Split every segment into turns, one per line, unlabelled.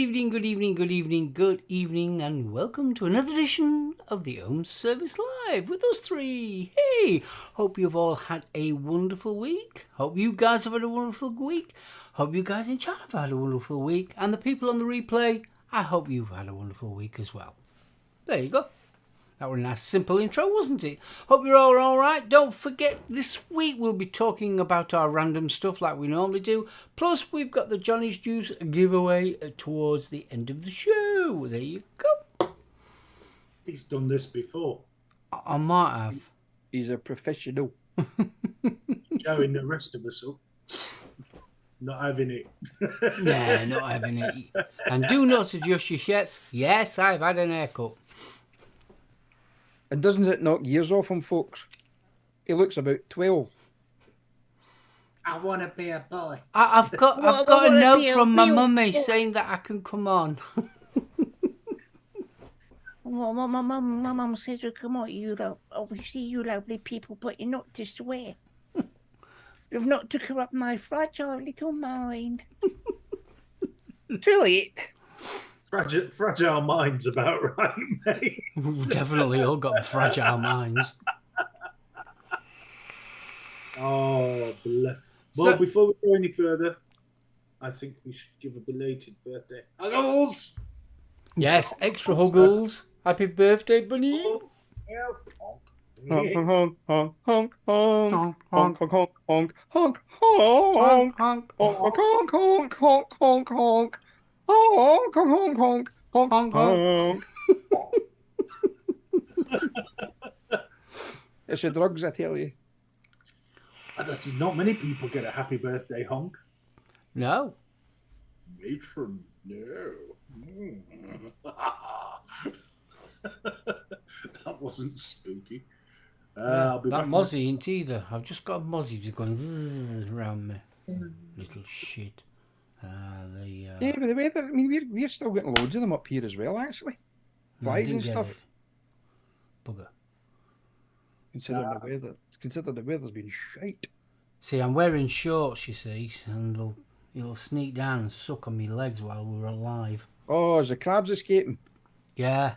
evening, good evening, good evening, good evening, and welcome to another edition of the Home Service Live with us three. Hey, hope you've all had a wonderful week. Hope you guys have had a wonderful week. Hope you guys in chat have had a wonderful week. And the people on the replay, I hope you've had a wonderful week as well. There you go. That was a nice simple intro, wasn't it? Hope you're all right. Don't forget, this week we'll be talking about our random stuff like we normally do. Plus, we've got the Johnny's Juice giveaway towards the end of the show. There you go.
He's done this before.
I might have.
He's a professional.
Showing the rest of us up. Not having it.
Nah, not having it. And do not adjust your shirts. Yes, I've had an haircut.
And doesn't it knock years off him, folks? He looks about 12.
I want to be a boy.
I've got a note from my mummy saying that I can come on.
Well, my mum says, well, come on, you obviously you lovely people, but you're not to swear. You've not to corrupt my fragile little mind. Too late.
Fragile mind's about right, mate.
We've definitely all got fragile minds.
Oh, bless. Well, before we go any further, I think we should give a belated birthday. Huggles!
Yes, extra huggles. Happy birthday, bunny.
Yes.
Honk, honk, honk, honk, honk,
Honk,
honk, honk, honk, honk,
honk,
honk,
honk,
honk, honk, honk, honk, honk, honk. Honk, honk, honk, honk,
honk,
honk. It's the drugs, I tell you.
There's not many people get a happy birthday honk.
No.
Matron, no. That wasn't spooky. I'll be
That
back
mozzie ain't either. I've just got a mozzie just going zzz around me. Little shit.
Yeah, but the weather, I mean, we're still getting loads of them up here as well, actually. Flies and stuff.
Bugger.
Consider the weather's been shite.
See, I'm wearing shorts, you see, and it'll sneak down and suck on my legs while we're alive.
Oh, is the crabs escaping?
Yeah.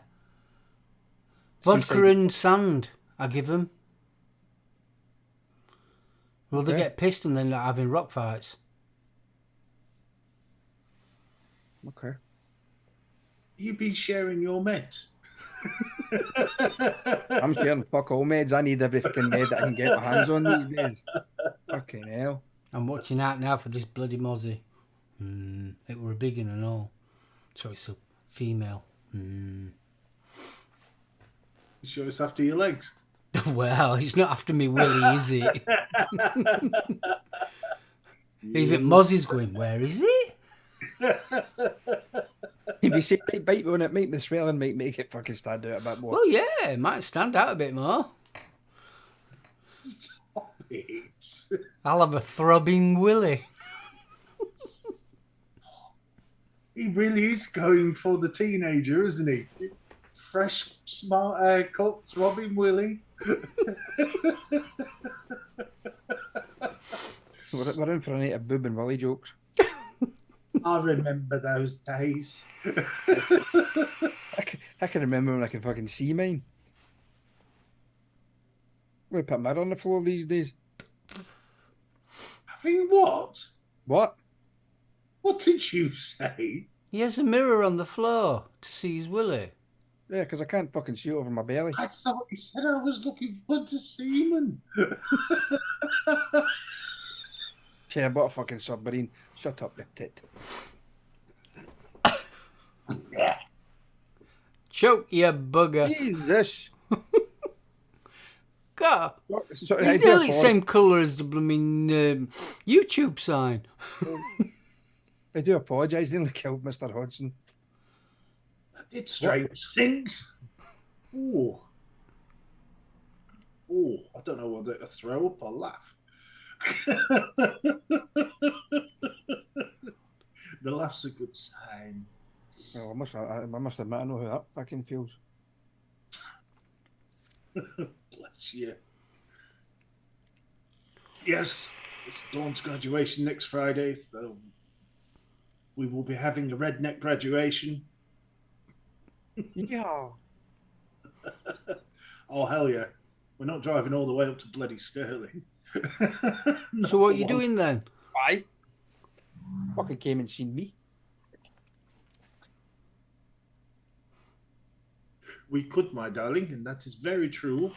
Vodka and sand, I give them. Well, they get pissed and then they're having rock fights.
Okay.
You been sharing your meds?
I'm sharing fuck all meds. I need every fucking med that I can get my hands on these days. Fucking hell.
I'm watching out now for this bloody mozzie. It were a big one and all. So it's a female.
You sure it's after your legs?
Well, he's not after me, Willie, is it? Even Mozzie's going, where is he?
If you say bite on it, make the swelling might make it fucking stand out a bit more.
Well, yeah, it might stand out a bit more.
Stop it.
I'll have a throbbing Willie.
He really is going for the teenager, isn't he? Fresh, smart haircut, throbbing Willie.
We're in for a night of boob and Willie jokes.
I remember those days.
I can remember when I could fucking see mine. We put a mirror on the floor these days.
Having what?
What?
What did you say?
He has a mirror on the floor to see his Willie.
Yeah, because I can't fucking see it over my belly.
I thought he said I was looking forward to semen.
Yeah, I bought a fucking submarine. Shut up, you tit.
Choke, you bugger.
Jesus.
God.
Sorry,
He's nearly the same colour as the blooming YouTube sign.
I do apologise. Nearly killed Mr. Hodgson.
I did strange things. Oh, I don't know whether to throw up or laugh. The laugh's a good sign.
Well, I must admit, I know how that fucking feels.
Bless you. Yes, it's Dawn's graduation next Friday, so We will be having a redneck graduation.
Yeah.
Oh, hell yeah. We're not driving all the way up to bloody Stirling.
So what are you doing then?
Aye. Fucking came and seen me.
We could, my darling, and that is very true.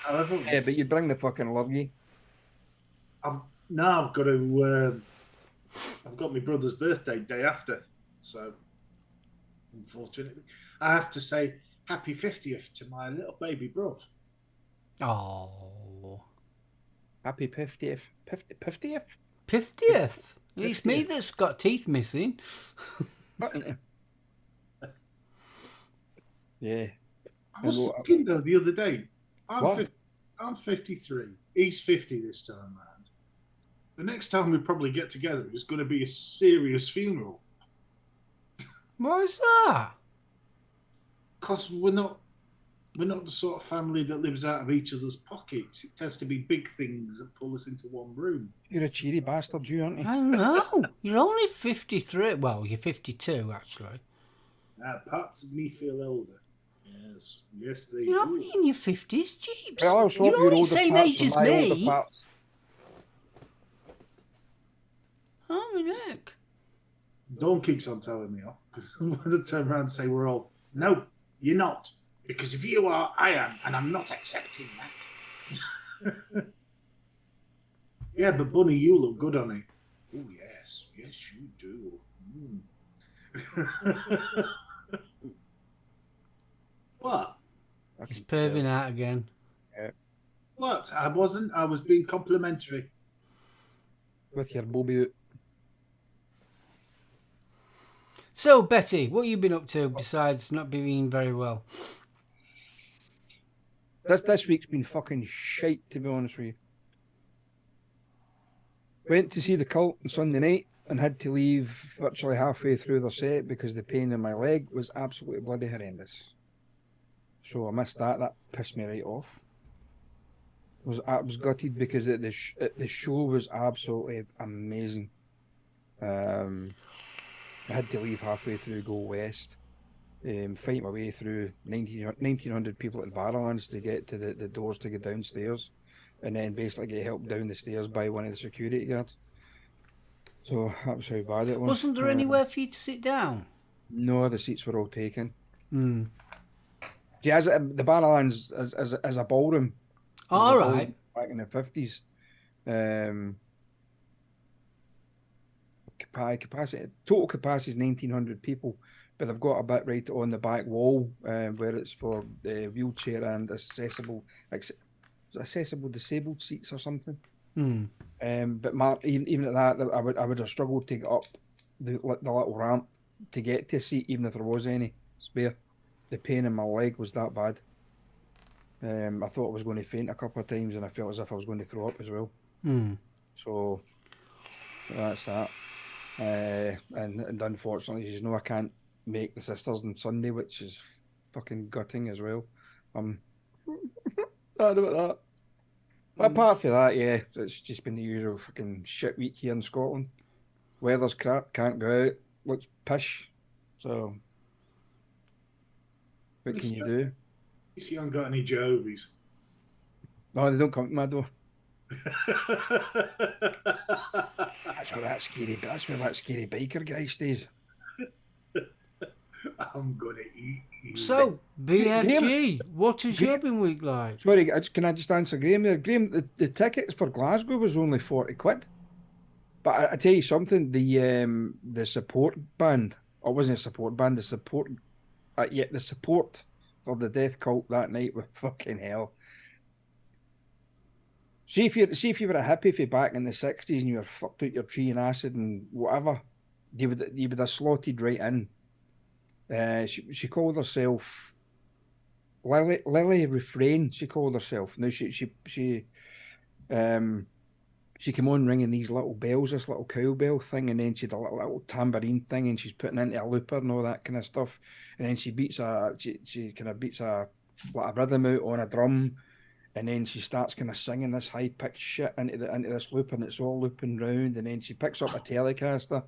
However,
Yeah, but you bring the fucking lurgy.
I've got my brother's birthday day after, so unfortunately, I have to say happy 50th to my little baby brother.
Oh.
Happy 50th. 50th?
50th? It's me that's got teeth missing.
Yeah.
I was thinking though the other day, I'm 53. He's 50 this time round. The next time we probably get together is going to be a serious funeral.
Why is that?
Because we're not the sort of family that lives out of each other's pockets. It tends to be big things that pull us into one room.
You're a cheery bastard, you, aren't you?
I know. You're only 53. Well, you're 52, actually.
Parts of me feel older. Yes, they
You're
do.
only in your 50s, Jeeps.
Well, I'll swap
You're
your
only
older
same
parts
age
for
as
my older
me.
parts.
Oh, my neck.
Dawn keeps on telling me off because I'm going to turn around and say we're all, no, you're not. Because if you are, I am, and I'm not accepting that. Yeah, but Bunny, you look good on it. Oh, yes. Yes, you do. What?
He's perving out again.
Yeah.
What? I wasn't. I was being complimentary.
With your bobby.
So, Betty, what have you been up to besides not being very well?
This week's been fucking shite, to be honest with you. Went to see the Cult on Sunday night and had to leave virtually halfway through the set because the pain in my leg was absolutely bloody horrendous. So I missed that. That pissed me right off. I was gutted because the show was absolutely amazing. I had to leave halfway through, go west, fight my way through 1,900 people at the Barrowlands to get to the doors to go downstairs, and then basically get helped down the stairs by one of the security guards. So that was how bad it was.
Wasn't there anywhere for you to sit down?
No, the seats were all taken.
Hmm.
See, the Barrowlands as a ballroom.
All right.
Back in the 50s. Total capacity is 1,900 people, but they've got a bit right on the back wall where it's for wheelchair and accessible disabled seats or something. But Mark, even at that, I would have struggled to get up the little ramp to get to a seat, even if there was any spare. The pain in my leg was that bad. I thought I was going to faint a couple of times, and I felt as if I was going to throw up as well. So that's that. And unfortunately, you know, I can't make the Sisters on Sunday, which is fucking gutting as well. I'm sad about that. But apart from that, yeah, it's just been the usual fucking shit week here in Scotland. Weather's crap, can't go out, looks pish. So, what can you do?
You see, I haven't got any Jehovah's.
No, they don't come to my door. That's where that scary biker guy stays.
I'm gonna eat you.
So, BFG, what has your been week like?
Sorry, can I just answer Graham there? Graham, the tickets for Glasgow was only 40 quid. But I tell you something, the support band, or wasn't a support band, the support for the Death Cult that night was fucking hell. See if you were a hippie for back in the 60s and you were fucked out your tree and acid and whatever, you would have slotted right in. She called herself Lily Refrain. She called herself. Now she came on ringing these little bells, this little cowbell thing, and then she had a little tambourine thing, and she's putting into a looper and all that kind of stuff. And then she kind of beats a rhythm out on a drum, and then she starts kind of singing this high pitched shit into this loop, and it's all looping round. And then she picks up a Telecaster,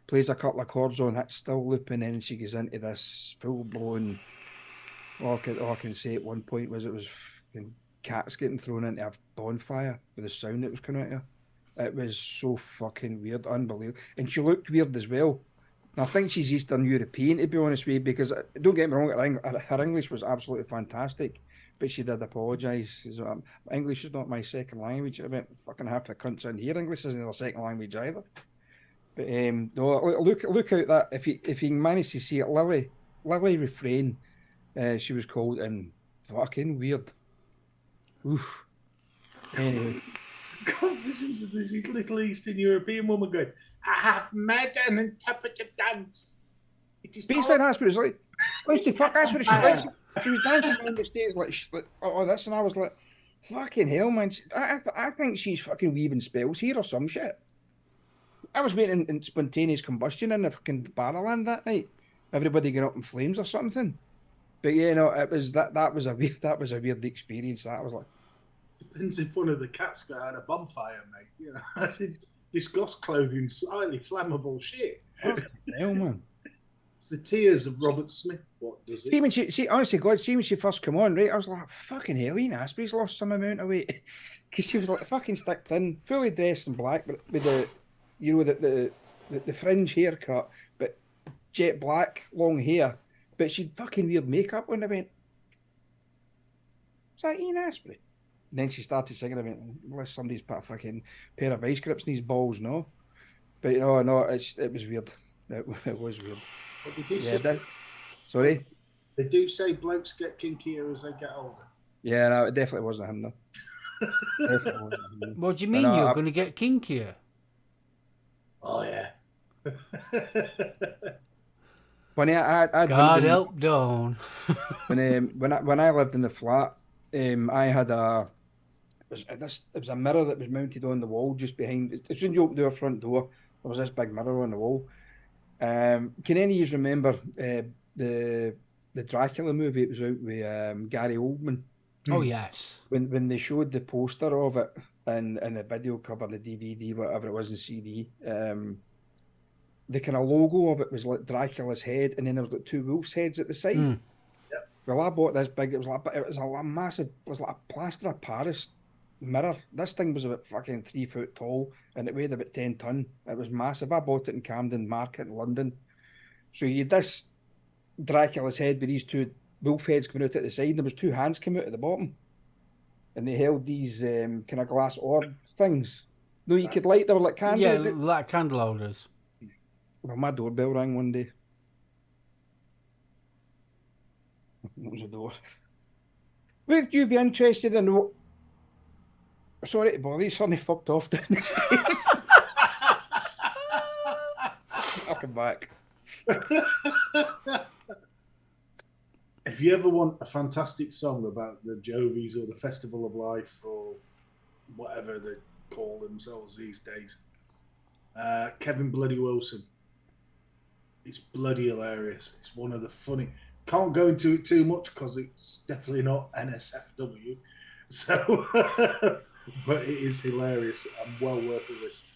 plays a couple of chords on, that's still looping, and she goes into this full blown. All I can say at one point was it was fucking cats getting thrown into a bonfire with the sound that was coming out of her. It was so fucking weird, unbelievable. And she looked weird as well. And I think she's Eastern European, to be honest with you, because don't get me wrong, her English was absolutely fantastic, but she did apologise. English is not my second language. I mean, fucking half the cunts in here, English isn't their second language either. But no, look out that if you manage to see it, Lily Refrain, she was called, and fucking weird. Oof. Anyway.
God, visions of this little Eastern European woman going, I have made an interpretive dance. It is
basically that's what it's like. Honestly, fuck, that's what she's like. She was dancing around the stage like oh this, and I was like, fucking hell, man. I think she's fucking weaving spells here or some shit. I was waiting in spontaneous combustion in the fucking Barrowland that night. Everybody get up in flames or something. But yeah, no, it was that was a weird experience. That was like,
depends if one of the cats got out a bonfire, mate. You know, I did discuss clothing, highly flammable shit.
fucking hell, man.
It's the tears of Robert Smith. What does it?
Honestly, God, when she first come on, right, I was like, fucking hell, Ian Asprey's lost some amount of weight, because she was like fucking stick thin, fully dressed in black, but with the, you know, the fringe haircut, but jet black, long hair, but she'd fucking weird makeup when I went, is that Ian Asprey? And then she started singing, I went, unless somebody's put a fucking pair of ice grips in his balls, no. But no, it was weird. It was weird.
But they do
Yeah,
say,
sorry?
they do say blokes get kinkier as they get older.
Yeah, no, it definitely wasn't him, though. Definitely wasn't him.
What do you mean
no,
you're going to get kinkier?
Oh yeah.
When I'd
God
lived in-
help Dawn.
when I lived in the flat, I had it was a mirror that was mounted on the wall just behind. As soon as you opened our front door, there was this big mirror on the wall. Can any of you remember the Dracula movie? It was out with Gary Oldman.
Oh, yes.
When they showed the poster of it and the video cover, the DVD, whatever it was, in CD, the kind of logo of it was like Dracula's head, and then there was like two wolves' heads at the side.
Mm.
Yep.
Well, I bought this big. It was a massive. It was like a plaster of Paris mirror. This thing was about fucking 3 foot tall, and it weighed about 10 ton. It was massive. I bought it in Camden Market in London. So you had this Dracula's head with these two wolf heads coming out at the side, and there was two hands coming out at the bottom, and they held these kind of glass orb things. No, you could light. They were like candle.
Yeah, like candle holders.
Well, my doorbell rang one day. It was a door. Would you be interested in what? Sorry to bother you, son. He fucked off down the stairs. I'll come back.
If you ever want a fantastic song about the Jovies or the Festival of Life or whatever they call themselves these days, Kevin Bloody Wilson. It's bloody hilarious. It's one of the funny. Can't go into it too much because it's definitely not NSFW. So, but it is hilarious and well worth a listen.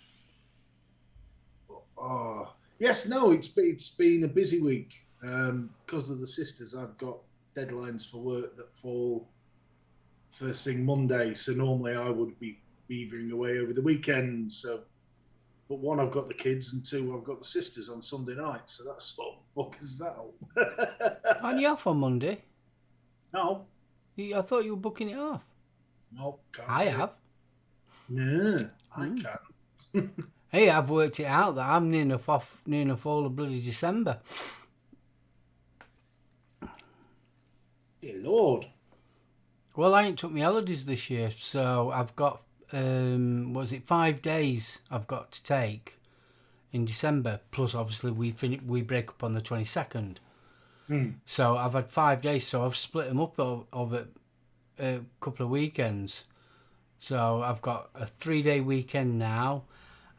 Oh, yes, no, it's been a busy week because of the sisters. I've got deadlines for work that fall first thing Monday. So normally I would be beavering away over the weekend. So. But one, I've got the kids, and two, I've got the sisters on Sunday night. So that's sort of fuckers that.
Aren't you off on Monday?
No.
I thought you were booking it off.
No, can't.
I have.
No, I can't.
Hey, I've worked it out that I'm near enough all of bloody December.
Dear Lord.
Well, I ain't took my holidays this year, so I've got 5 days I've got to take in December. Plus, obviously, we break up on the 22nd. So I've had 5 days. So I've split them up over a couple of weekends. So I've got a 3-day weekend now.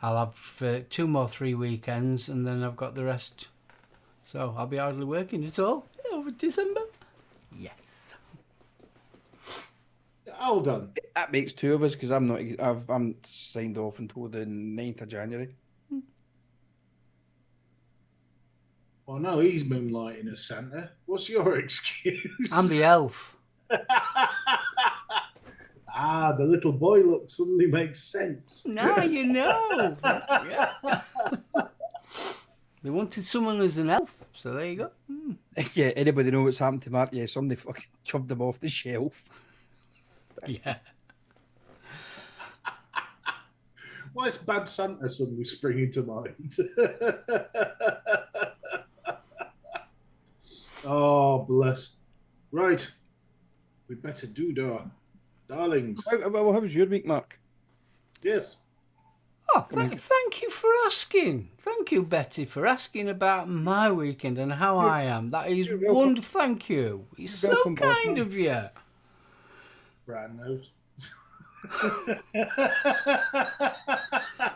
I'll have 2 more 3 weekends, and then I've got the rest. So I'll be hardly working at all over December. Yes.
Hold on.
That makes two of us because I'm signed off until the 9th of January.
Oh no, he's moonlighting as Santa. What's your excuse?
I'm the elf.
The little boy look suddenly makes sense.
Now you know. Yeah. They wanted someone as an elf, so there you go.
Yeah, anybody know what's happened to Mark? Yeah, somebody fucking chubbed him off the shelf.
Yeah.
Why is Bad Santa suddenly springing to mind? Oh, bless. Right. We better do, darlings.
How was your week, Mark?
Yes.
Oh, thank you for asking. Thank you, Betty, for asking about my weekend and how I am. That is wonderful. Thank you. It's so
welcome, boss
kind
man.
of you.
Brand knows.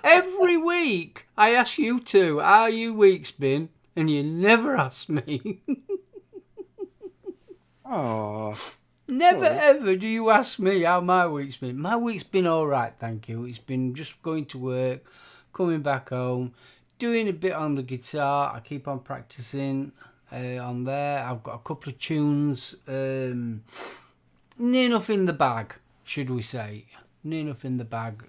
Every week I ask you two how your week's been, and you never ask me.
Oh,
Never
sorry.
ever do you ask me how my week's been. My week's been all right, thank you. It's been just going to work, coming back home, doing a bit on the guitar. I keep on practicing on there. I've got a couple of tunes, near enough in the bag, should we say. Near enough in the bag.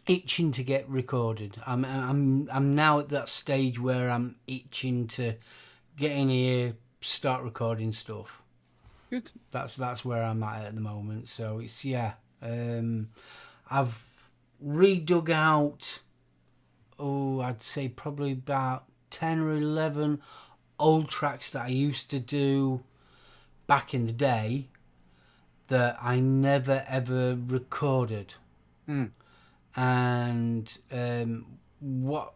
Itching to get recorded. I'm now at that stage where I'm itching to get in here, start recording stuff.
Good.
That's where I'm at the moment. So it's I've redug out. I'd say probably about 10 or 11 old tracks that I used to do back in the day that I never ever recorded. And what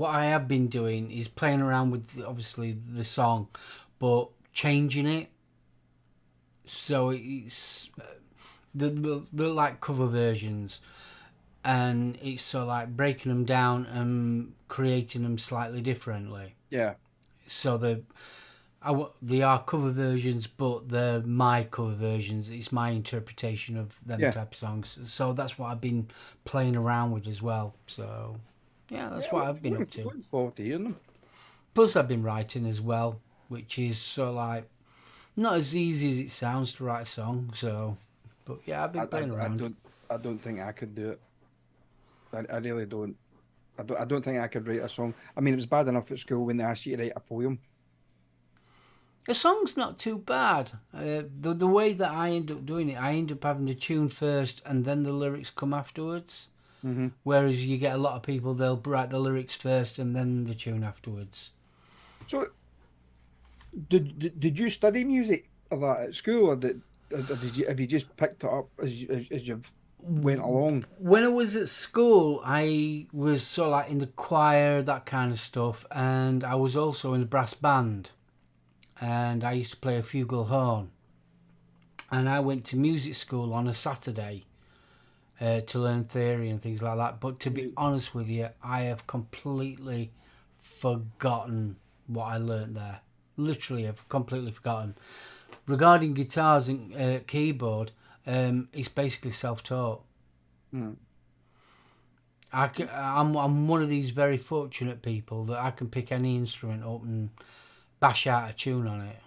I have been doing is playing around with obviously the song, but changing it so it's the like cover versions, and it's so like breaking them down and creating them slightly differently.
Yeah.
So they are cover versions, but they're my cover versions. It's my interpretation of them type of songs. So that's what I've been playing around with as well. So yeah, that's what I've been up to.
Looking forward to hearing them.
Plus I've been writing as well, which is so like not as easy as it sounds to write a song. So, but yeah, I've been playing around.
I don't think I could do it. I really don't. I don't think I could write a song. I mean, it was bad enough at school when they asked you to write a poem.
A song's not too bad. The way that I end up doing it, I end up having the tune first and then the lyrics come afterwards.
Mm-hmm.
Whereas you get a lot of people, they'll write the lyrics first and then the tune afterwards.
So, did you study music a lot at school, or have you just picked it up as you've went along?
When I was at school, I was sort of like in the choir, that kind of stuff, and I was also in the brass band. And I used to play a flugelhorn. And I went to music school on a Saturday to learn theory and things like that. But to be honest with you, I have completely forgotten what I learnt there. Literally, I've completely forgotten. Regarding guitars and keyboard, it's basically self-taught. I'm one of these very fortunate people that I can pick any instrument up and bash out a tune on it.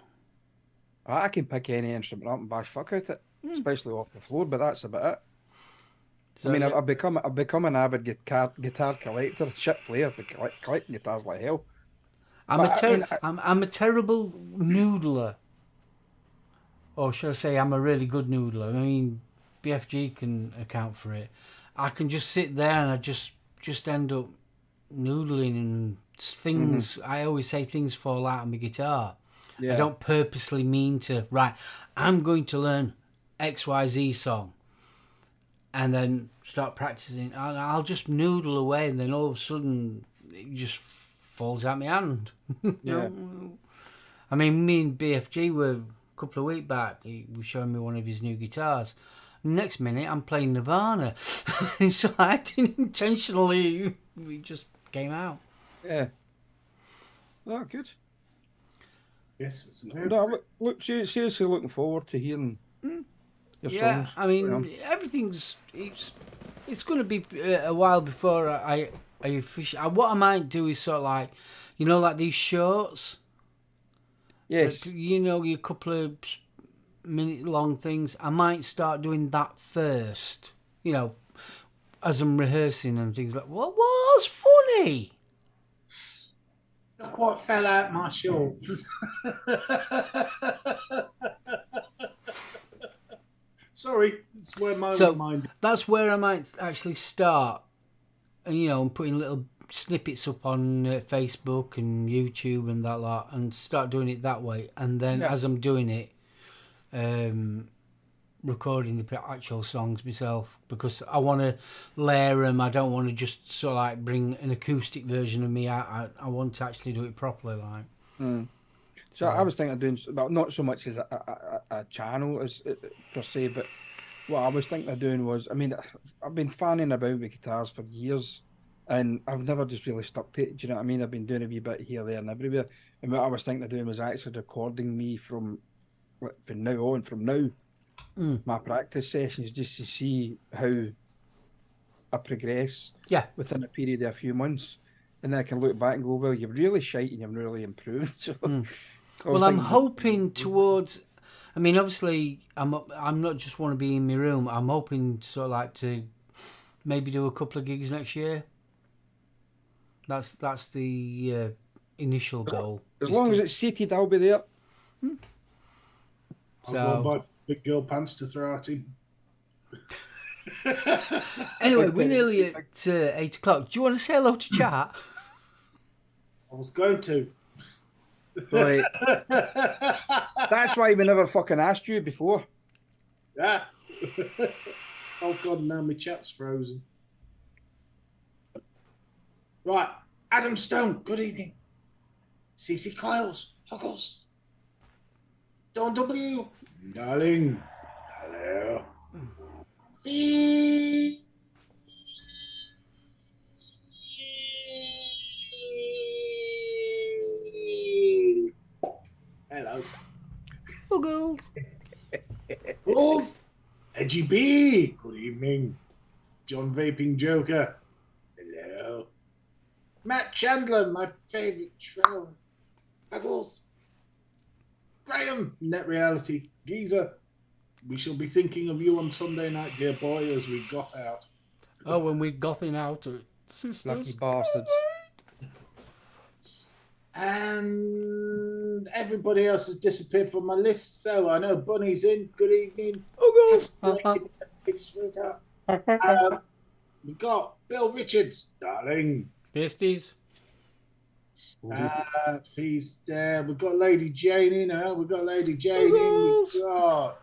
I can pick any instrument up and bash fuck out it, especially off the floor. But that's about it. So, I mean, I've become an avid guitar collector, shit player, but collecting guitars like hell.
I'm a terrible noodler, or should I say, I'm a really good noodler. I mean, BFG can account for it. I can just sit there and I just end up noodling and things. I always say things fall out on my guitar. Yeah. I don't purposely mean to. Right, I'm going to learn XYZ song, and then start practicing. And I'll just noodle away, and then all of a sudden it just falls out my hand.
Yeah.
I mean, me and BFG were a couple of weeks back. He was showing me one of his new guitars. Next minute, I'm playing Nirvana. So I didn't intentionally. It just came out.
Yeah. Oh, good.
Yes.
Look, seriously looking forward to hearing your songs.
I mean, everything's. It's going to be a while before I Are you fish? What I might do is sort of like, like these shorts.
Yes.
Your couple of minute long things. I might start doing that first. As I'm rehearsing and things like. What was funny?
I quite fell out my shorts. Sorry, it's where my mind.
That's where I might actually start. And and putting little snippets up on Facebook and YouTube and that lot, and start doing it that way. And then as I'm doing it, recording the actual songs myself, because I want to layer them. I don't want to just sort of like bring an acoustic version of me out. I want to actually do it properly, like.
So I was thinking of doing, well, not so much as a channel as per se, but what I was thinking of doing was, I mean, I've been fanning about with guitars for years, and I've never just really stuck to it. Do you know what I mean? I've been doing a wee bit here, there, and everywhere. And what I was thinking of doing was actually recording me from now, my practice sessions, just to see how I progress within a period of a few months. And then I can look back and go, well, you're really shite and you've really improved. So,
well, I'm hoping towards. I mean, obviously, I'm not just want to be in my room. I'm hoping sort of like to maybe do a couple of gigs next year. That's the initial goal.
As long as it's seated, I'll be there.
I'll go and buy big girl pants to throw at him.
Anyway, we're nearly at 8 o'clock. Do you want to say hello to chat?
I was going to.
Right. That's why we never fucking asked you before.
Yeah. Oh God, now my chat's frozen. Right, Adam Stone. Good evening. CC Coils, Huggles. Don W. Darling. Hello. Fee. Hello.
Huggles.
Huggles. Edgy B. Good evening. John Vaping Joker. Hello. Matt Chandler, my favourite traveller. Huggles. Graham, Net Reality. Geezer. We shall be thinking of you on Sunday night, dear boy, as we got out.
Oh, when we gothing out of sisters.
Lucky bastards.
And everybody else has disappeared from my list, so I know Bunny's in. Good evening. Sweetheart. We got Bill Richards, darling.
Besties.
Fee's there. We've got Lady Jane in. We've got Lady Jane in. We've got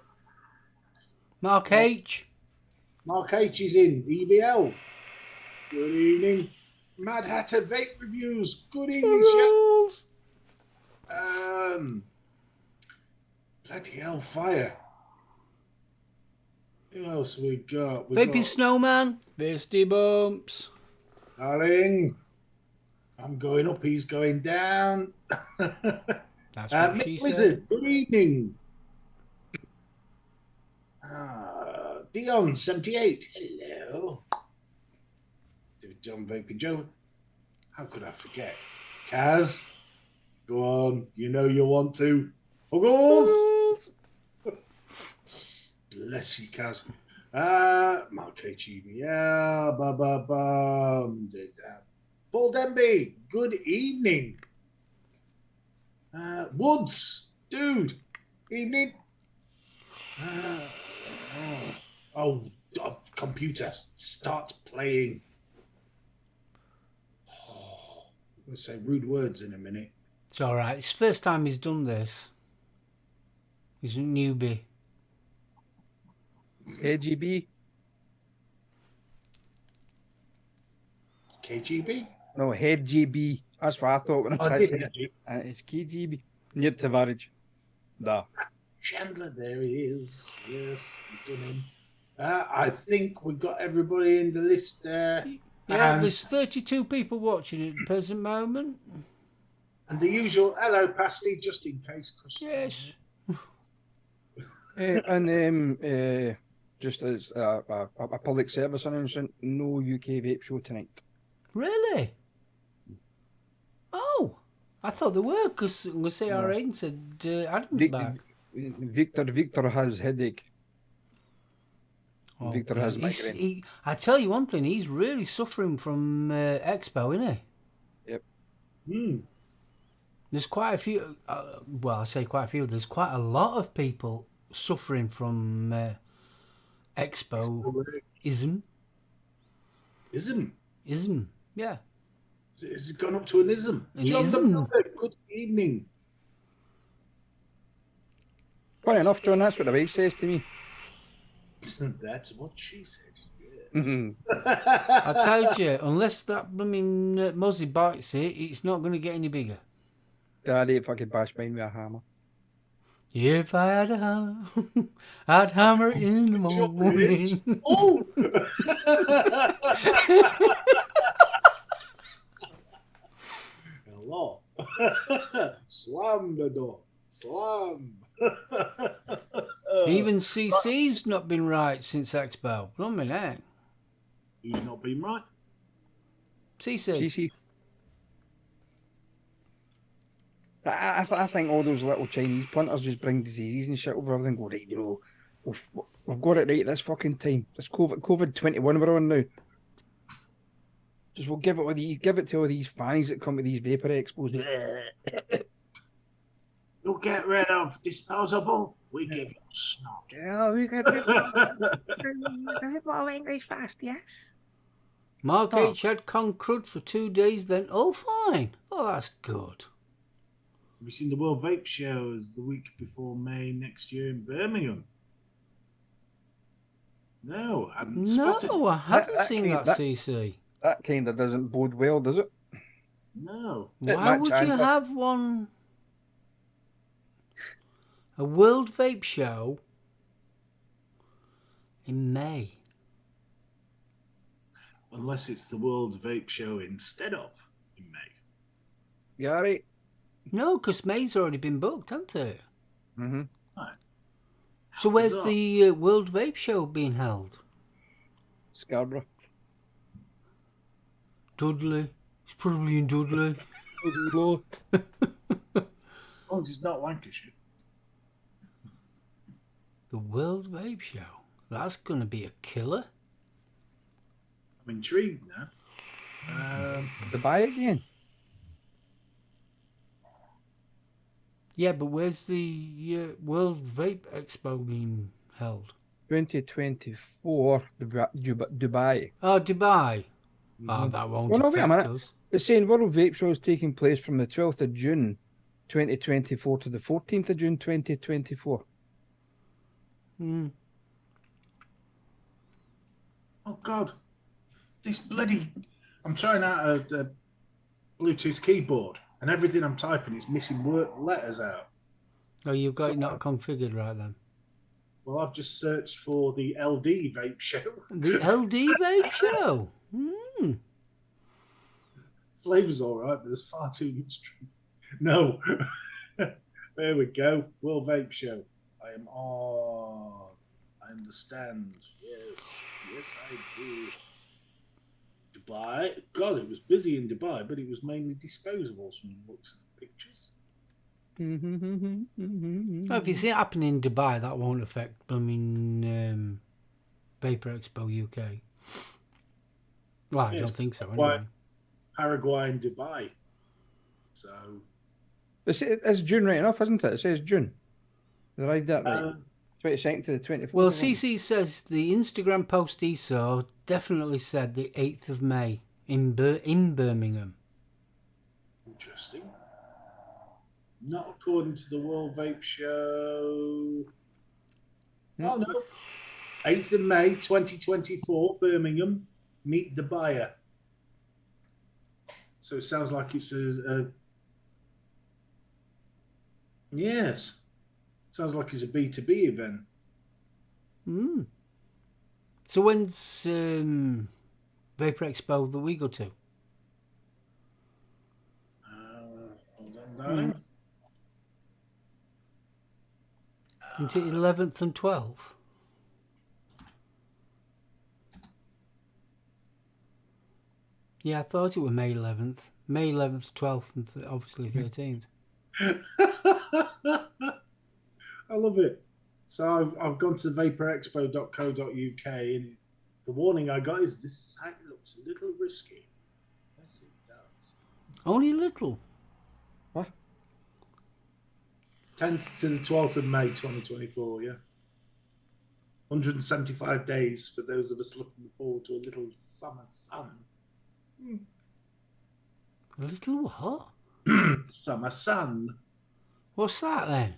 Mark H.
Mark H is in. EBL. Good evening. Mad Hatter Vape Reviews. Good evening, chef. Bloody hellfire. Who else we got?
Vaping Snowman. Bestie Bumps.
Darling. I'm going up, he's going down.
That's what
Mick
she
Wizard,
said.
good evening. Dion 78, hello. John Vaping Joe. How could I forget? Kaz, go on. You know you want to. Huggles. Bless you, Kaz. Mark H.E.B. Yeah, Paul Denby, good evening. Woods, dude, evening. Computer, start playing. I'm going to say rude words in a minute.
It's all right. It's the first time he's done this. He's a newbie.
KGB?
KGB?
No, head GB. That's what I thought when I typed it. It's KGB. Near Tavares. Da.
Chandler, there he is. Yes, we've done him. I think we've got everybody in the list there.
Yeah, there's 32 people watching at the present moment.
And the usual hello, Pasty, just in case.
Yes.
Just as a public service announcement, no UK vape show tonight.
Really? Oh, I thought they were, because I'm going to say
No.
our agent said Adam's
Vic-
back.
Victor has headache.
Oh,
Victor has migraine.
I tell you one thing, he's really suffering from Expo, isn't he?
Yep.
Hmm.
There's quite a few, well, I say quite a few, there's quite a lot of people suffering from Expo-ism.
Ism.
Ism, yeah.
Has it gone up to an ism?
An
John the
ism.
Builder, good evening.
Funny enough, John, that's what the wife says to me.
That's what she said. Yes.
Mhm.
I told you, unless that blooming muzzy bites it, it's not going to get any bigger.
Daddy, if I could bash mine with a hammer.
If I had a hammer, I'd hammer in the morning.
Oh! Hello. Slam the door. Slam.
Even CC's not been right since Expo. Blooming heck.
Who's not been right?
CC.
See. I think all those little Chinese punters just bring diseases and shit over everything. Go, right, you know, we've got it right this fucking time. This COVID 21 we're on now. Just we'll give it to all these fans that come to these vapor expos.
You'll get rid of disposable. We give you snot.
Oh, we got a bit more English fast, yes?
Mark
Oh.
H had concrete for 2 days, then fine. Oh, that's good.
Have you seen the World Vape Shows the week before May next year in Birmingham? No, hadn't spotted.
No, I haven't
That
seen
came-
that, CC.
That kind of doesn't bode well, does it?
No.
Bit
Why
much,
would you
Andrew.
have one? A World Vape Show in May.
Unless it's the World Vape Show instead of in May.
Yeah, right.
No, because May's already been booked, hasn't it?
Mm-hmm.
So where's
bizarre.
the World Vape Show being held?
Scarborough.
Dudley. It's probably in Dudley.
As long as it's not Lancashire.
The World Vape Show. That's going to be a killer.
I'm intrigued now.
Dubai again.
Yeah, but where's the World Vape Expo being held?
2024 Dubai.
Oh, Dubai. Oh, that won't
Well, no, wait a
affect
minute.
us.
It's saying World Vape Show is taking place from the 12th of June 2024 to the 14th of June 2024.
Hmm.
Oh, God. This bloody... I'm trying out a Bluetooth keyboard, and everything I'm typing is missing letters out.
Oh, you've got
So-
it not configured right then.
Well, I've just searched for the LD Vape Show.
The LD Vape Show. Hmm.
Flavor's all right, but there's far too much drink. No. There we go. World Vape Show. I am on. I understand. Yes. Yes, I do. Dubai. God, it was busy in Dubai, but it was mainly disposables from the looks of the pictures.
Well, if you see it happening in Dubai, that won't affect, Vapor Expo UK. Well, I
Yes,
don't think so,
why-
anyway.
Paraguay and Dubai. So,
It's June right enough, isn't it? It says June. Did I read that right? 22nd to the 24th.
Well, CC says the Instagram post he saw definitely said the 8th of May in Birmingham.
interesting. Not according to the World Vape Show. Oh, no. 8th of May 2024, Birmingham. Meet the buyer. So it sounds like it's yes. Sounds like it's a B2B event.
Hmm. So when's Vapor Expo that we go to?
Hold on, darling.
Into 11th and 12th? Yeah, I thought it was May 11th. May 11th, 12th, and obviously 13th.
I love it. So I've gone to vaporexpo.co.uk, and the warning I got is this site looks a little risky. Yes, it does.
Only a little.
What?
10th to the 12th of May 2024, yeah. 175 days for those of us looking forward to a little summer sun.
A little what?
Summer sun.
What's that then?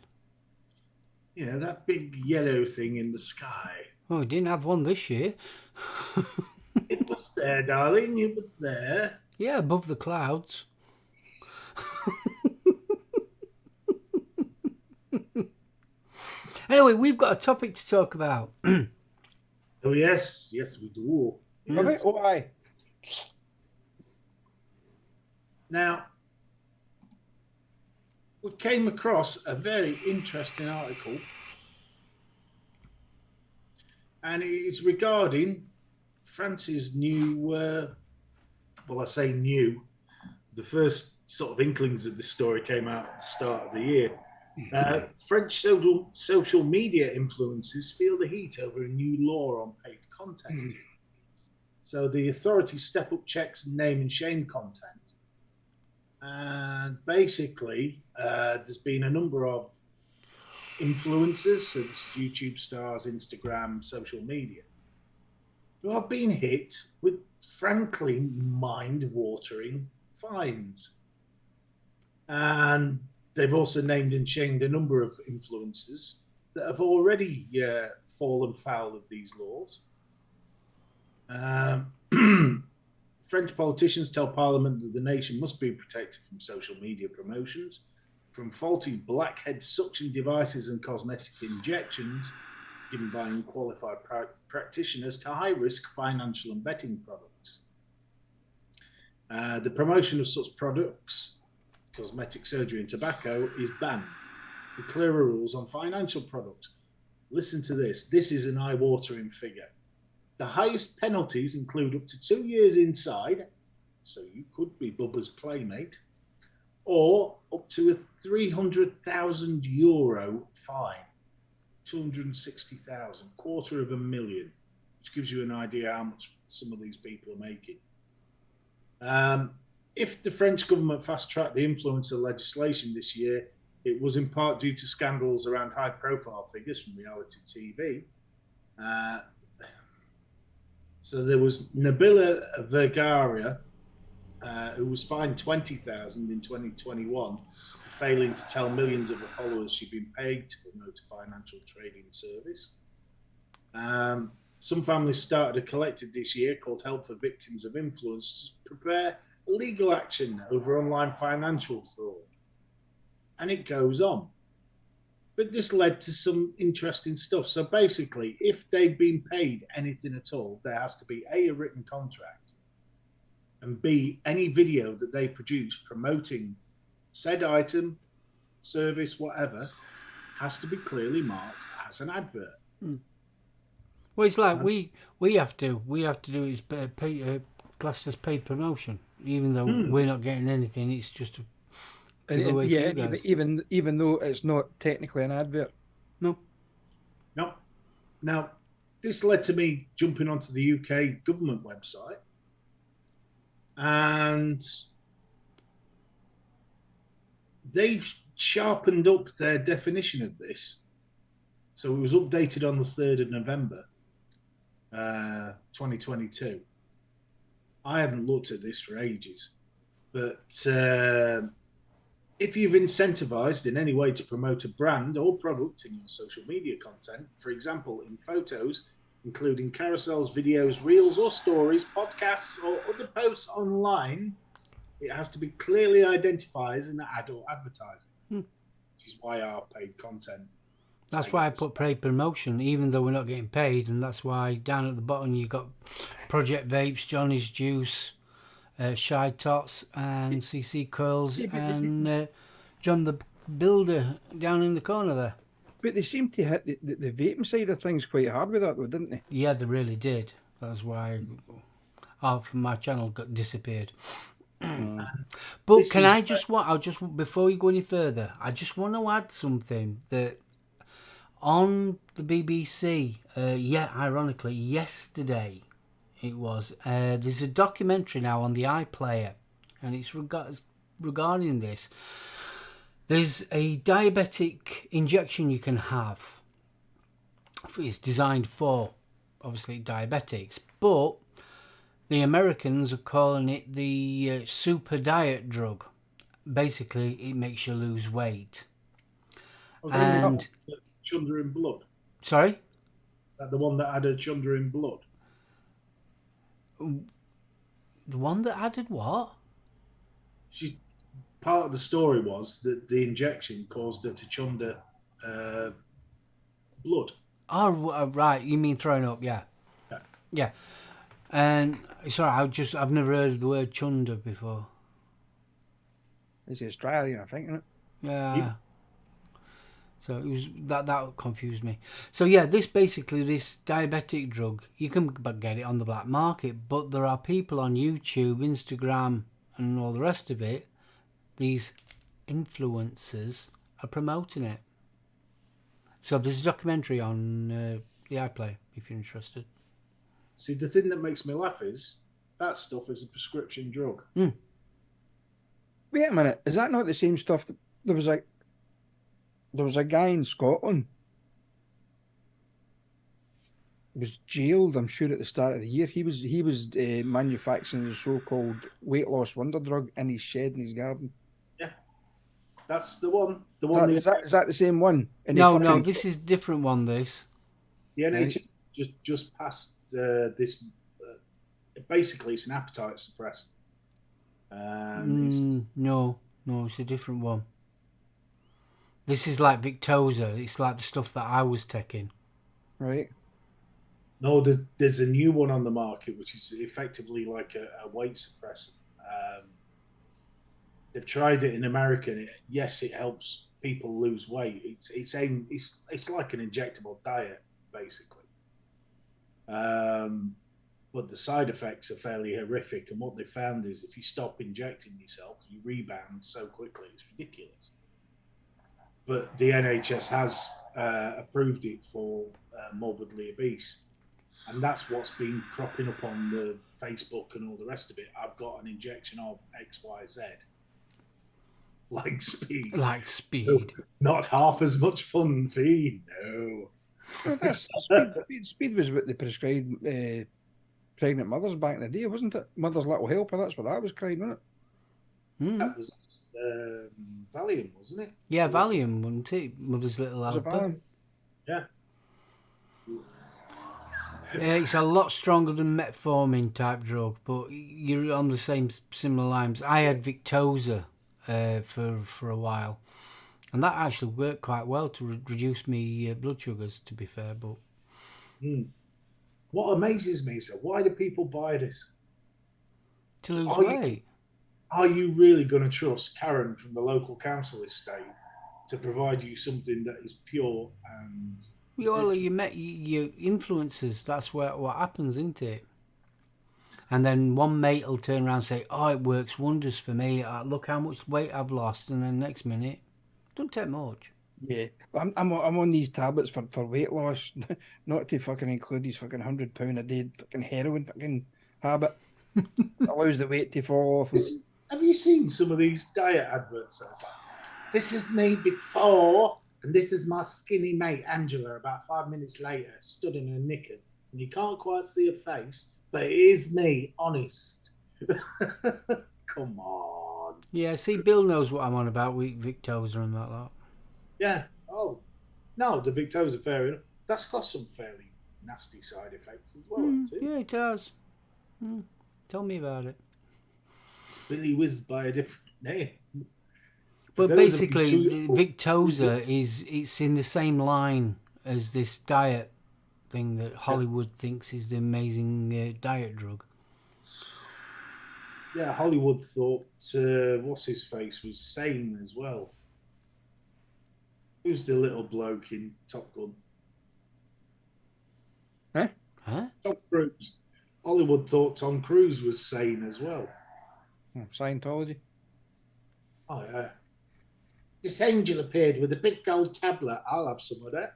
Yeah, that big yellow thing in the sky.
Oh, we didn't have one this year.
It was there, darling. It was there.
Yeah, above the clouds. Anyway, we've got a topic to talk about.
Oh, yes. Yes, we do.
Have
Yes.
it? Oh, aye.
Now, we came across a very interesting article, and it's regarding France's new, well, I say new, the first sort of inklings of this story came out at the start of the year. French social media influencers feel the heat over a new law on paid content. So the authorities step up checks and name and shame content. And basically, there's been a number of influencers, so this YouTube stars, Instagram, social media, who have been hit with, frankly, mind-watering fines. And they've also named and shamed a number of influencers that have already fallen foul of these laws. French politicians tell Parliament that the nation must be protected from social media promotions, from faulty blackhead suction devices and cosmetic injections given by unqualified practitioners, to high-risk financial and betting products. The promotion of such products, cosmetic surgery and tobacco, is banned, with clearer rules on financial products. Listen to this. This is an eye-watering figure. The highest penalties include up to 2 years inside, so you could be Bubba's playmate, or up to a €300,000 fine, 260,000, $250,000, which gives you an idea how much some of these people are making. If the French government fast-tracked the influencer legislation this year, it was in part due to scandals around high-profile figures from reality TV. So there was Nabila Vergara, who was fined $20,000 in 2021 for failing to tell millions of her followers she'd been paid to promote a financial trading service. Some families started a collective this year called Help for Victims of Influence to prepare legal action over online financial fraud. And it goes on. But this led to some interesting stuff. So basically, if they've been paid anything at all, there has to be A, a written contract, and B, any video that they produce promoting said item, service, whatever, has to be clearly marked as an advert.
Well, it's like we have to do it as classed as paid promotion, even though we're not getting anything. It's just
even though it's not technically an advert.
No.
Now, this led to me jumping onto the UK government website, and they've sharpened up their definition of this. So it was updated on the 3rd of November, 2022. I haven't looked at this for ages, but if you've incentivized in any way to promote a brand or product in your social media content, for example, in photos, including carousels, videos, reels or stories, podcasts or other posts online, it has to be clearly identified as an ad or advertising, which is why our paid content.
That's why I put paid promotion, even though we're not getting paid, and that's why down at the bottom you got Project Vapes, Johnny's Juice, Shy Tots, and CC Curls, and John the Builder down in the corner there.
But they seem to hit the vaping side of things quite hard with that, though, didn't they?
Yeah, they really did. That's why Half of my channel got disappeared.
Mm.
But
This
can
is-
I just I'll just before you go any further, I just want to add something that on the BBC, ironically, yesterday it was. There's a documentary now on the iPlayer, and it's regarding this. There's a diabetic injection you can have. It's designed for, obviously, diabetics, but the Americans are calling it the super diet drug. Basically, it makes you lose weight. And
Chunder in blood.
sorry,
Is that the one that had a chunder in blood?
the one that added what?
Part of the story was that the injection caused her to chunder blood.
Oh, right. You mean throwing up? Yeah,
Yeah.
yeah. And sorry, I've never heard of the word chunder before.
It's Australian, I think, isn't it?
Yeah.
Yep.
So it was that confused me. So yeah, this diabetic drug, you can get it on the black market, but there are people on YouTube, Instagram, and all the rest of it. These influencers are promoting it. So there's a documentary on the iPlayer if you're interested.
See, the thing that makes me laugh is that stuff is a prescription drug.
Wait a minute, is that not the same stuff? There was a guy in Scotland. He was jailed, I'm sure, at the start of the year. He was manufacturing the so-called weight loss wonder drug in his shed in his garden.
Yeah, that's the one. The one.
Is that the same one? And
No, this is a different one. This.
The NHS just passed this. Basically, it's an appetite suppressant.
No, it's a different one. This is like Victoza. It's like the stuff that I was taking.
Right.
No, there's a new one on the market which is effectively like a weight suppressant. They've tried it in America, and it helps people lose weight. It's like an injectable diet, basically. But the side effects are fairly horrific. And what they found is if you stop injecting yourself, you rebound so quickly. It's ridiculous. But the NHS has approved it for morbidly obese. And that's what's been cropping up on the Facebook and all the rest of it. I've got an injection of XYZ. Like speed. Not half as much fun fee. No.
Well, speed was what they prescribed pregnant mothers back in the day, wasn't it? Mother's Little Helper, that's what that was crying, wasn't it?
That was Valium, wasn't it?
Yeah, Valium, wasn't it? Mother's Little Helper.
Yeah.
It's a lot stronger than metformin type drug, but you're on the similar lines. I had Victoza for a while, and that actually worked quite well to reduce me blood sugars, to be fair. But
what amazes me is why do people buy this?
To lose weight.
Are you really going to trust Karen from the local council estate to provide you something that is pure and...
You met your influencers. That's what happens, isn't it? And then one mate will turn around and say, "Oh, it works wonders for me. Look how much weight I've lost." And then next minute, don't take much.
Yeah, I'm on these tablets for weight loss, not to fucking include these fucking £100 a day fucking heroin fucking habit. Allows the weight to fall off.
Have you seen some of these diet adverts? Like, this is me before. And this is my skinny mate, Angela, about 5 minutes later, stood in her knickers. And you can't quite see her face, but it is me, honest. Come on.
Yeah, see, Bill knows what I'm on about with Victoza and that lot.
Yeah. Oh, no, the Victoza, fair enough. That's got some fairly nasty side effects as well, too.
Yeah, it does. Tell me about it.
It's Billy whizzed by a different name.
But basically, Victoza it's in the same line as this diet thing that Hollywood thinks is the amazing diet drug.
Yeah, Hollywood thought what's his face was sane as well. Who's the little bloke in Top Gun?
Huh?
Huh?
Tom Cruise. Hollywood thought Tom Cruise was sane as well.
Scientology.
Oh, yeah. This angel appeared with a big gold tablet. I'll have some of that.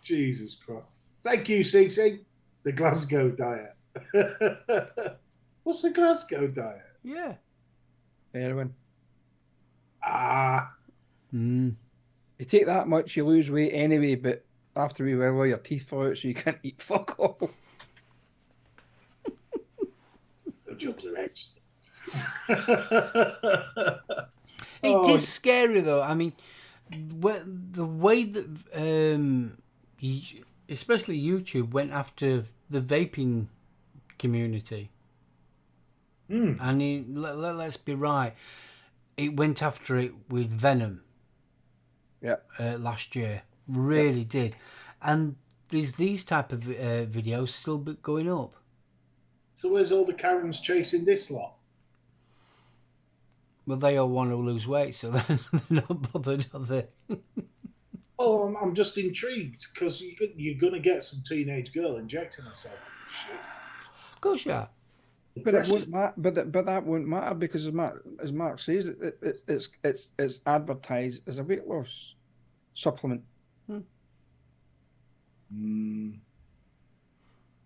Jesus Christ. Thank you, CC. The Glasgow diet. What's the Glasgow diet?
Yeah.
Heroin.
Ah.
You take that much, you lose weight anyway, but after a while, your teeth fall out, so you can't eat fuck all.
The jobs are excellent.
It is scary, though. I mean, the way that, especially YouTube, went after the vaping community. And let's be right, it went after it with Venom.
Yeah.
Last year, really did, and there's these type of videos still going up.
So where's all the Karens chasing this lot?
Well, they all want to lose weight, so they're not bothered, are they?
Oh, I'm just intrigued because you're going to get some teenage girl injecting herself with this shit.
Of course, yeah.
But it won't matter. But that won't matter because, as Mark says, it's advertised as a weight loss supplement. I mean,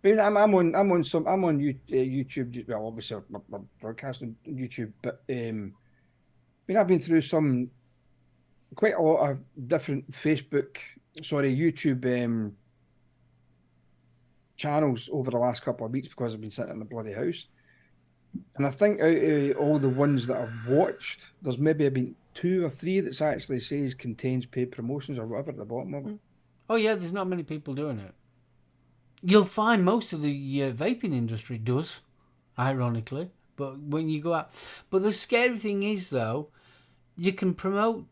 I'm on YouTube. Well, obviously, I'm broadcasting on YouTube, but I mean, I've been through quite a lot of different YouTube channels over the last couple of weeks because I've been sitting in the bloody house. And I think out of all the ones that I've watched, there's maybe been 2 or 3 that actually says contains paid promotions or whatever at the bottom of it.
Oh yeah, there's not many people doing it. You'll find most of the vaping industry does, ironically. But when you go out, but the scary thing is though, you can promote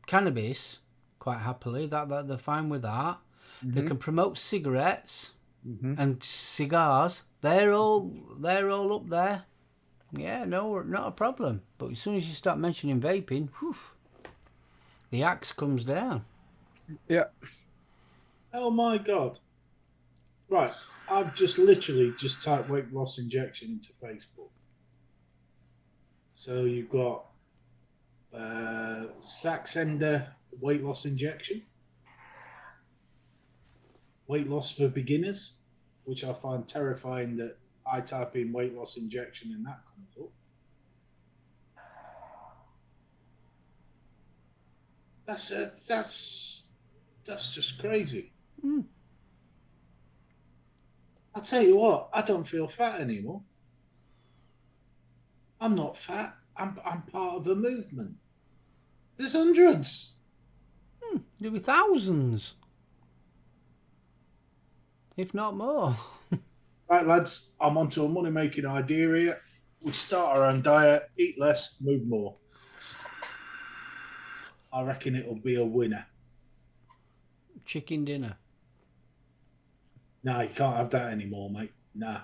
cannabis quite happily. That they're fine with that. They can promote cigarettes and cigars. They're all up there. Yeah, no, not a problem. But as soon as you start mentioning vaping, whew, the axe comes down.
Yeah.
Oh my God. Right. I've literally typed weight loss injection into Facebook. So you've got Saxenda weight loss injection, weight loss for beginners, which I find terrifying that I type in weight loss injection and that comes up. That's just crazy. I'll tell you what, I don't feel fat anymore. I'm not fat. I'm part of a movement. There's hundreds.
There'll be thousands, if not more.
Right, lads, I'm onto a money-making idea here. We start our own diet, eat less, move more. I reckon it'll be a winner.
Chicken dinner.
No, you can't have that anymore, mate. Nah.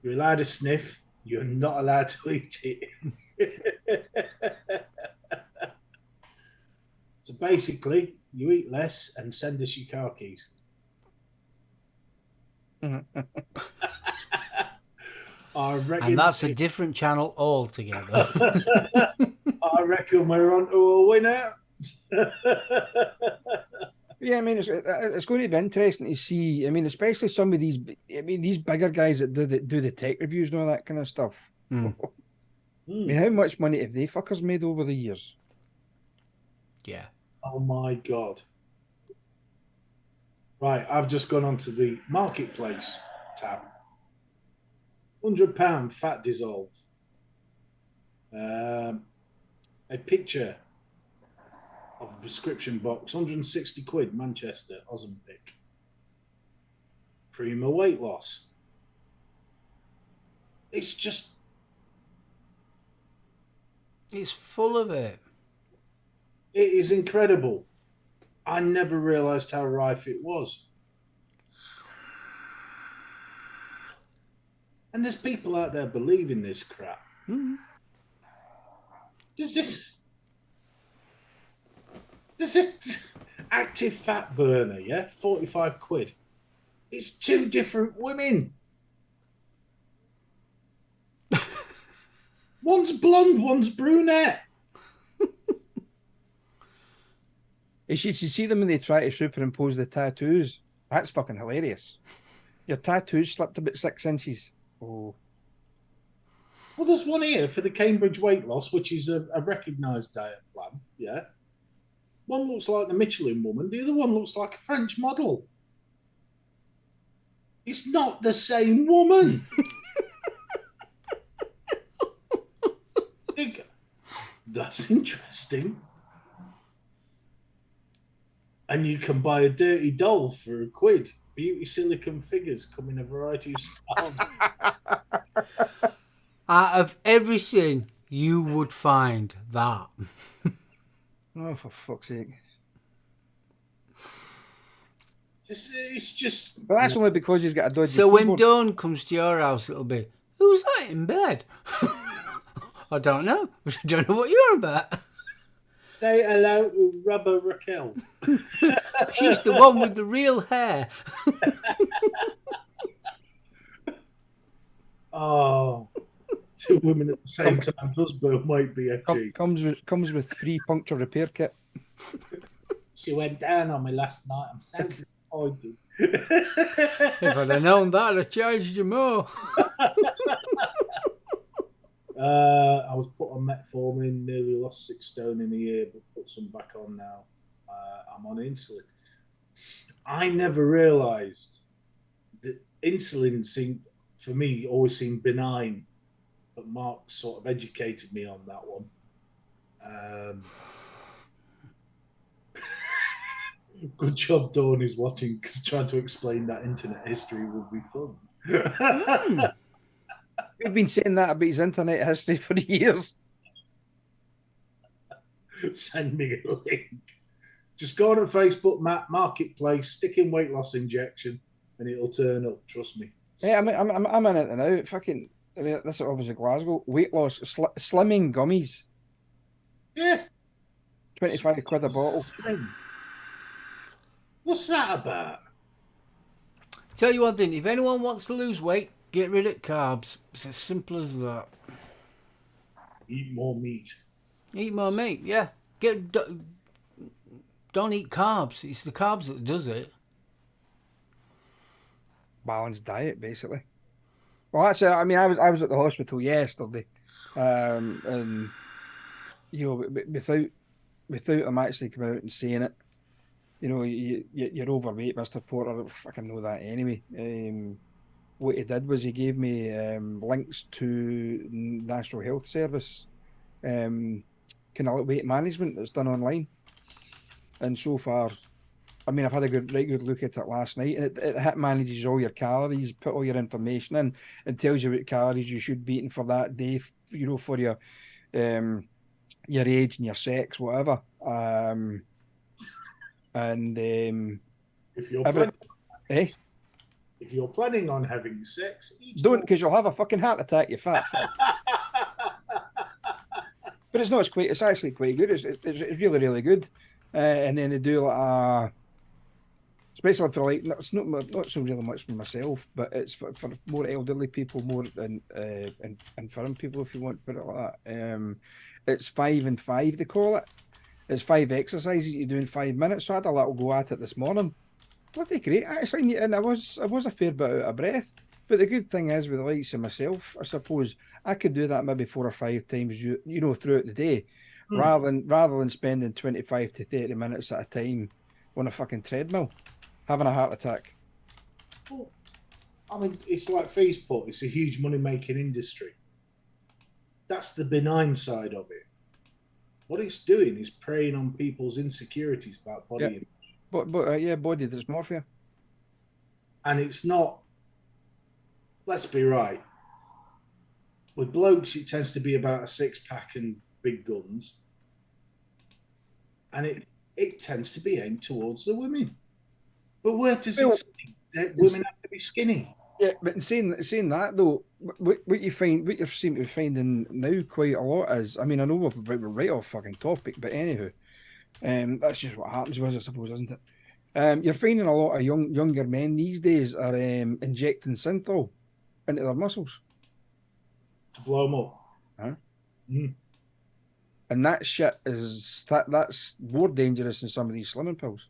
You're allowed to sniff. You're not allowed to eat it. So basically, you eat less and send us your car keys. I reckon,
And that's a different channel altogether.
I reckon we're on to a winner.
Yeah, I mean, it's going to be interesting to see. I mean, especially some of these. I mean, these bigger guys that do the tech reviews and all that kind of stuff. I mean, how much money have they fuckers made over the years?
Yeah.
Oh my God. Right, I've just gone onto the marketplace tab. £100 fat dissolve. A picture of a prescription box, 160 quid, Manchester, Ozempic. Prima weight loss. It's
full of it.
It is incredible. I never realised how rife it was. And there's people out there believing this crap. Active fat burner, yeah, 45 quid. It's 2 different women. One's blonde, one's brunette.
You should see them when they try to superimpose the tattoos. That's fucking hilarious. Your tattoo's slipped about 6 inches. Oh.
Well, there's one here for the Cambridge weight loss, which is a recognised diet plan. Yeah. One looks like the Michelin woman. The other one looks like a French model. It's not the same woman. That's interesting. And you can buy a dirty doll for £1. Beauty silicone figures come in a variety of styles.
Out of everything, you would find that.
Oh, for fuck's sake.
It's just...
But that's only because he's got a dodgy
So when
keyboard.
Dawn comes to your house, it'll be, who's that in bed? I don't know. I don't know what you're about.
Say hello to Rubber Raquel.
She's the one with the real hair.
Oh, 2 women at the same time does both might be FG.
Comes with free puncture repair kit.
She went down on me last night. I'm so disappointed.
If I'd have known that, I'd have charged you more.
I was put on metformin, nearly lost 6 stone in a year, but put some back on now. I'm on insulin. I never realised that insulin seemed, for me, always seemed benign, but Mark sort of educated me on that one. Good job Dawn is watching, because trying to explain that internet history would be fun.
We've been saying that about his internet history for years.
Send me a link. Just go on to Facebook, Marketplace, stick in weight loss injection, and it'll turn up. Trust me.
Hey, I'm in it now. Fucking, I mean, this is obviously Glasgow. Weight loss, slimming gummies.
Yeah.
25 quid a bottle.
What's that about?
Tell you one thing, if anyone wants to lose weight, get rid of carbs. It's as simple as that.
Eat more meat.
Eat more meat, yeah. Don't eat carbs. It's the carbs that does it.
Balanced diet, basically. Well, that's it. I mean, I was at the hospital yesterday, and you know, without them actually coming out and saying it, you know, you're overweight, Mr. Porter. I don't fucking know that anyway. What he did was he gave me links to National Health Service, kind of weight management that's done online, and so far, I mean, I've had a right good look at it last night, and it manages all your calories, put all your information in, and tells you what calories you should be eating for that day, you know, for your age and your sex, whatever.
If you're planning on having sex,
don't, because you'll have a fucking heart attack, you fat fuck. But it's not as quite. It's actually quite good. It's really, really good. And then they do like especially for like, it's not so really much for myself, but it's for more elderly people, more and infirm people, if you want to put it like that. It's 5 and 5 they call it. It's 5 exercises you do in 5 minutes. So I had a little go at it this morning. Bloody great, actually, and I was a fair bit out of breath. But the good thing is, with the likes of myself, I suppose I could do that maybe 4 or 5 times, you know, throughout the day, rather than spending 25 to 30 minutes at a time on a fucking treadmill, having a heart attack.
Well, I mean, it's like Facebook. It's a huge money-making industry. That's the benign side of it. What it's doing is preying on people's insecurities about body image.
But body dysmorphia.
And it's not, let's be right, with blokes it tends to be about a 6-pack and big guns, and it tends to be aimed towards the women. But where does it say women have to be skinny?
Yeah, but in saying that though, what you seem to be finding now quite a lot is, I mean, I know we're right off fucking topic, but anywho, That's just what happens with us, I suppose, isn't it? You're finding a lot of younger men these days are injecting synthol into their muscles.
To blow them up.
Huh?
Mm.
And that shit that's more dangerous than some of these slimming pills.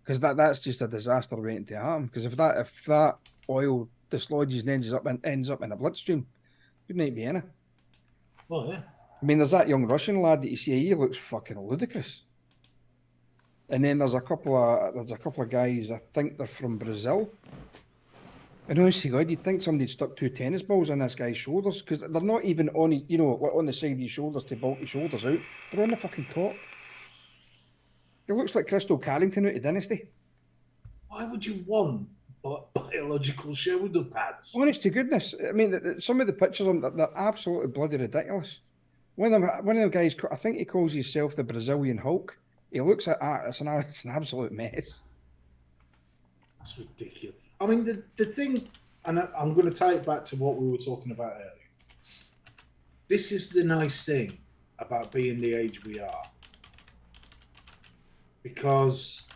Because that's just a disaster waiting to happen. Because if that oil dislodges and ends up in the bloodstream, good night, Vienna.
Well, yeah.
I mean, there's that young Russian lad that you see. He looks fucking ludicrous. And then there's a couple of guys. I think they're from Brazil. And honestly, God, you'd think somebody'd stuck 2 tennis balls on this guy's shoulders because they're not even on, on the side of his shoulders to bulk his shoulders out. They're on the fucking top. It looks like Crystal Carrington out of Dynasty.
Why would you want biological shoulder pads?
Honest to goodness, I mean, some of the pictures of them, they're absolutely bloody ridiculous. One of them guys, I think he calls himself the Brazilian Hulk. He looks at that, it's an absolute mess.
That's ridiculous. I mean, the thing, and I'm going to tie it back to what we were talking about earlier. This is the nice thing about being the age we are. Because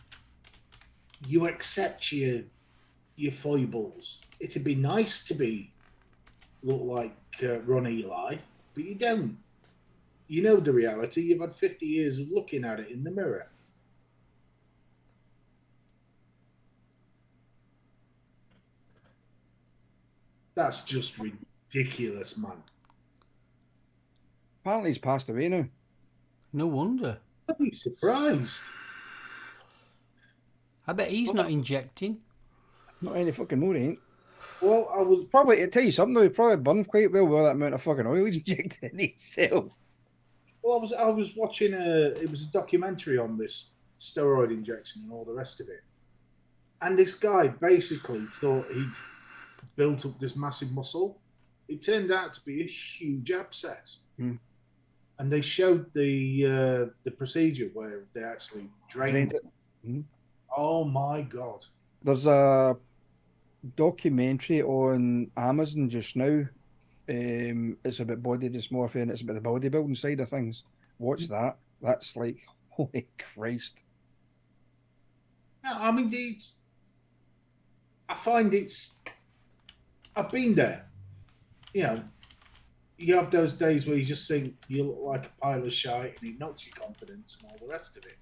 you accept your foibles. It'd be nice to look like Ron Eli, but you don't. You know the reality. You've had 50 years of looking at it in the mirror. That's just ridiculous, man.
Apparently he's passed away now.
No wonder.
I'd be surprised.
I bet he's not injecting.
Not any fucking more, he ain't.
Well, I was
Probably, to tell you something though, he probably burned quite well with that amount of fucking oil he's injected in himself.
Well, I was watching it was a documentary on this steroid injection and all the rest of it. And this guy basically thought he'd built up this massive muscle. It turned out to be a huge abscess.
Hmm.
And they showed the procedure where they actually drained it.
Hmm.
Oh my God.
There's a documentary on Amazon just now. It's about body dysmorphia and it's about the bodybuilding side of things. Watch that. That's like, holy Christ.
No, I mean, I find I've been there. You know, you have those days where you just think you look like a pile of shite and it knocks your confidence and all the rest of it.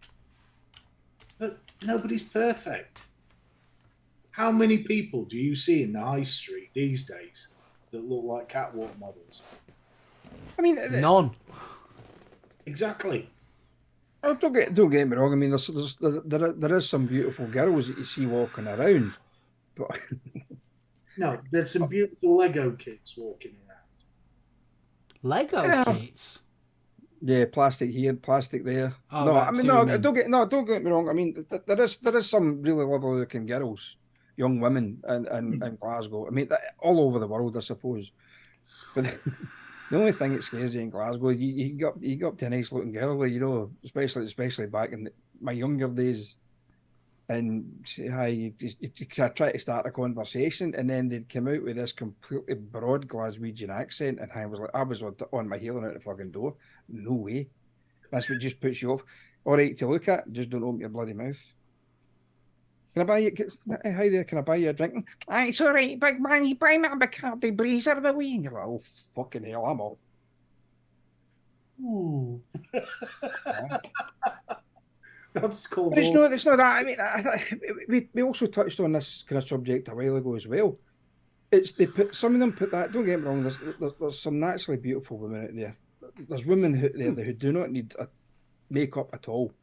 But nobody's perfect. How many people do you see in the high street these days that look like catwalk models?
I mean,
None.
Exactly.
oh, don't get me wrong. I mean, there is some beautiful girls that you see walking around, but
No, there's some beautiful Lego kids walking around.
Lego
Yeah.
kits.
yeah, plastic here, plastic there.
Oh,
No,
right,
I mean,
see
no,
what you mean.
don't get me wrong. I mean, there is some really lovely looking girls, young women in Glasgow. I mean, all over the world, I suppose. But the only thing that scares you in Glasgow, you go up to a nice looking girl, especially back in my younger days, and say hi. You try to start a conversation, and then they'd come out with this completely broad Glaswegian accent, and I was on my heel and out the fucking door. No way. That's what just puts you off. All right to look at, just don't open your bloody mouth. Can I buy you? Hi there, can I buy you a drink? Aye, it's all right, big man. You buy me a Bacardi Breezer, will you? And you're like, oh fucking hell, I'm all.
Ooh. That's called.
But it's not that. I mean, we also touched on this kind of subject a while ago as well. Some of them put that. Don't get me wrong. There's some naturally beautiful women out there. There's women out there who do not need makeup at all.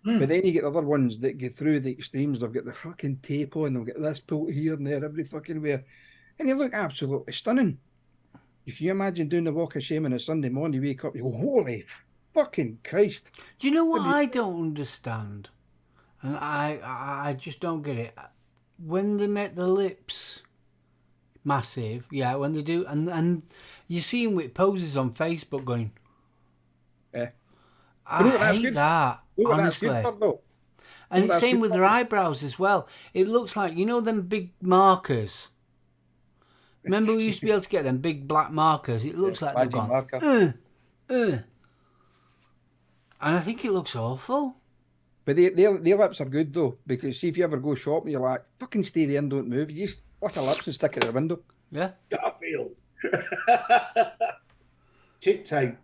But then you get the other ones that get through the extremes. They've got the fucking tape on. They've got this pulled here and there, every fucking where, and they look absolutely stunning. Can you imagine doing the walk of shame on a Sunday morning? You wake up, you go, holy fucking Christ!
Do you know what I don't understand? And I just don't get it. When they make the lips massive, yeah, when they do, and you see them with poses on Facebook going,
Yeah.
I hate that, honestly. And it's same with their eyebrows as well. It looks like, you know them big markers? Remember we used to be able to get them big black markers? It looks like they've gone, and I think it looks awful.
But their lips are good though, because see if you ever go shopping, you're like, fucking stay there and don't move. You just lick your lips and stick it at the window.
Yeah.
Garfield. Tic tape.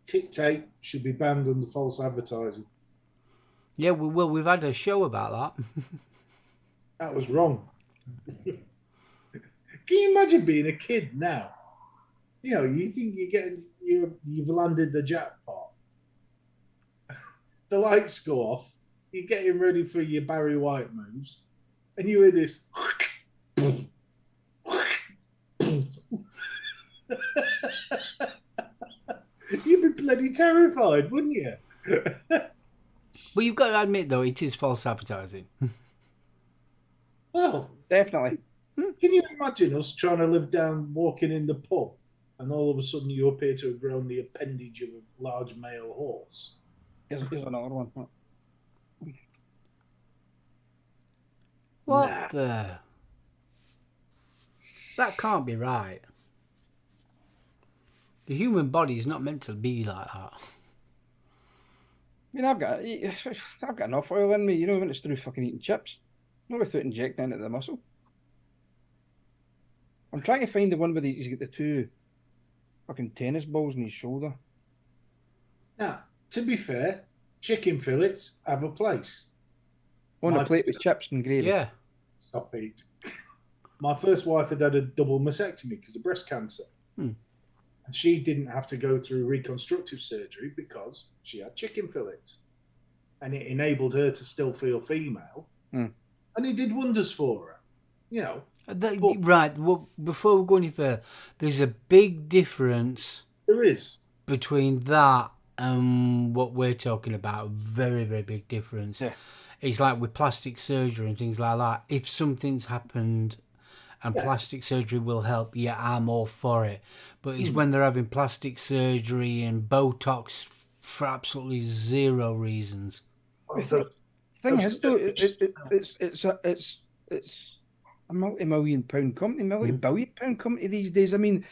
Tic tape should be banned under false advertising.
Yeah, we've had a show about that.
That was wrong. Can you imagine being a kid now? You know, you think you've landed the jackpot. The lights go off. You're getting ready for your Barry White moves, and you hear this. You'd be bloody terrified, wouldn't you?
But you've got to admit, though, it is false advertising.
Well,
Definitely.
can you imagine us trying to live down, walking in the pub, and all of a sudden you appear to have grown the appendage of a large male horse?
Here's another one.
What
Nah.
the? That can't be right. The human body is not meant to be like that.
I mean, I've got enough oil in me, you know, when it's through fucking eating chips. Not without injecting into the muscle. I'm trying to find the one where he's got the two fucking tennis balls in his shoulder.
Now, to be fair, chicken fillets have a place.
On a
My-
plate with chips and gravy.
Yeah.
Stop it. My first wife had a double mastectomy because of breast cancer.
Hmm.
And she didn't have to go through reconstructive surgery because she had chicken fillets. And it enabled her to still feel female.
Hmm.
And it did wonders for her. You know,
Right. Well, before we go any further, there's a big difference
there is.
between that and what we're talking about. Very, very big difference.
Yeah.
It's like with plastic surgery and things like that. If something's happened and plastic surgery will help, yeah, I'm all for it. But it's when they're having plastic surgery and Botox for absolutely zero reasons.
The thing is, though, it's a multi-million-pound company, multi-billion-pound company these days. I mean,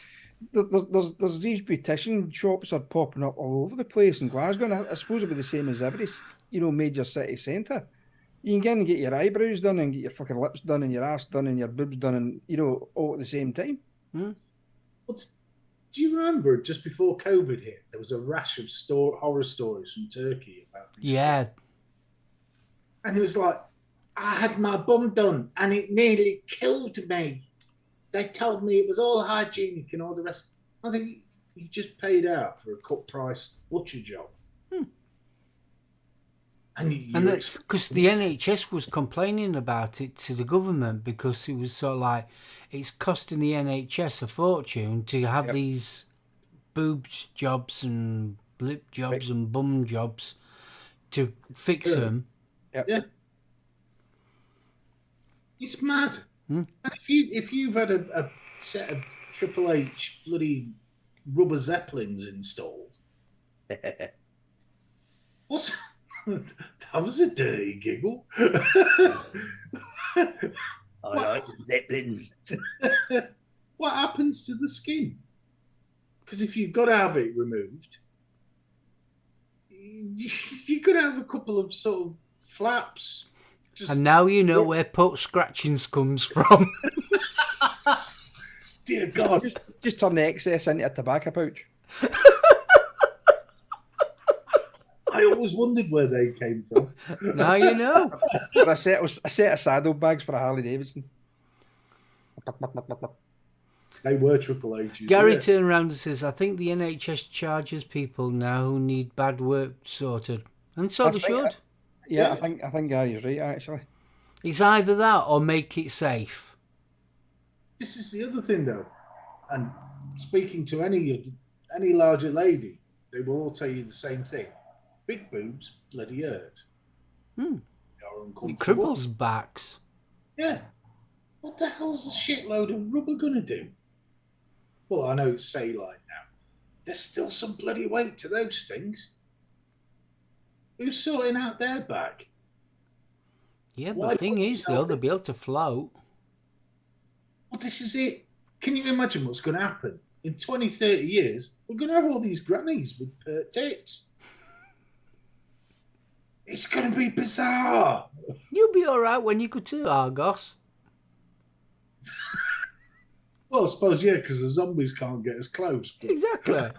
there's these beautician shops are popping up all over the place in Glasgow, and I suppose it'll be the same as every major city centre. You can get and get your eyebrows done and get your fucking lips done and your ass done and your boobs done and all at the same time.
But do you remember just before COVID hit, there was a rash of horror stories from Turkey about these?
Yeah.
And it was like, I had my bum done and it nearly killed me. They told me it was all hygienic and all the rest. I think you just paid out for a cut price butcher job. And
because the NHS was complaining about it to the government because it was sort of like it's costing the NHS a fortune to have these boobs jobs and lip jobs and bum jobs to fix them.
Yeah. It's mad. And if you've had a set of Triple H bloody rubber zeppelins installed, what's that was a dirty giggle.
I like zeppelins.
What happens to the skin? Because if you've got to have it removed, you've got to have a couple of sort of flaps.
And now you know where Put Scratchings comes from.
Dear God.
Just turn the excess into a tobacco pouch.
I always wondered where they came from.
Now you know.
Or a set of saddlebags for a Harley Davidson.
They were Triple H's.
Gary turned around and says, I think the NHS charges people now who need bad work sorted. And so they should.
Yeah, I think Gary's right, actually.
It's either that or make it safe.
This is the other thing, though. And speaking to any larger lady, they will all tell you the same thing. Big boobs bloody hurt. They are uncomfortable.
It cripples backs.
Yeah. What the hell's a shitload of rubber gonna do? Well, I know it's saline now. There's still some bloody weight to those things. Who's sorting out their back?
Yeah, but
Why
the thing
put
is, though,
yourself
they'll be able to float.
Well, this is it. Can you imagine what's going to happen? In 20, 30 years, we're going to have all these grannies with pert tits. It's going to be bizarre.
You'll be all right when you go to Argos.
Well, I suppose, yeah, because the zombies can't get as close. But...
Exactly.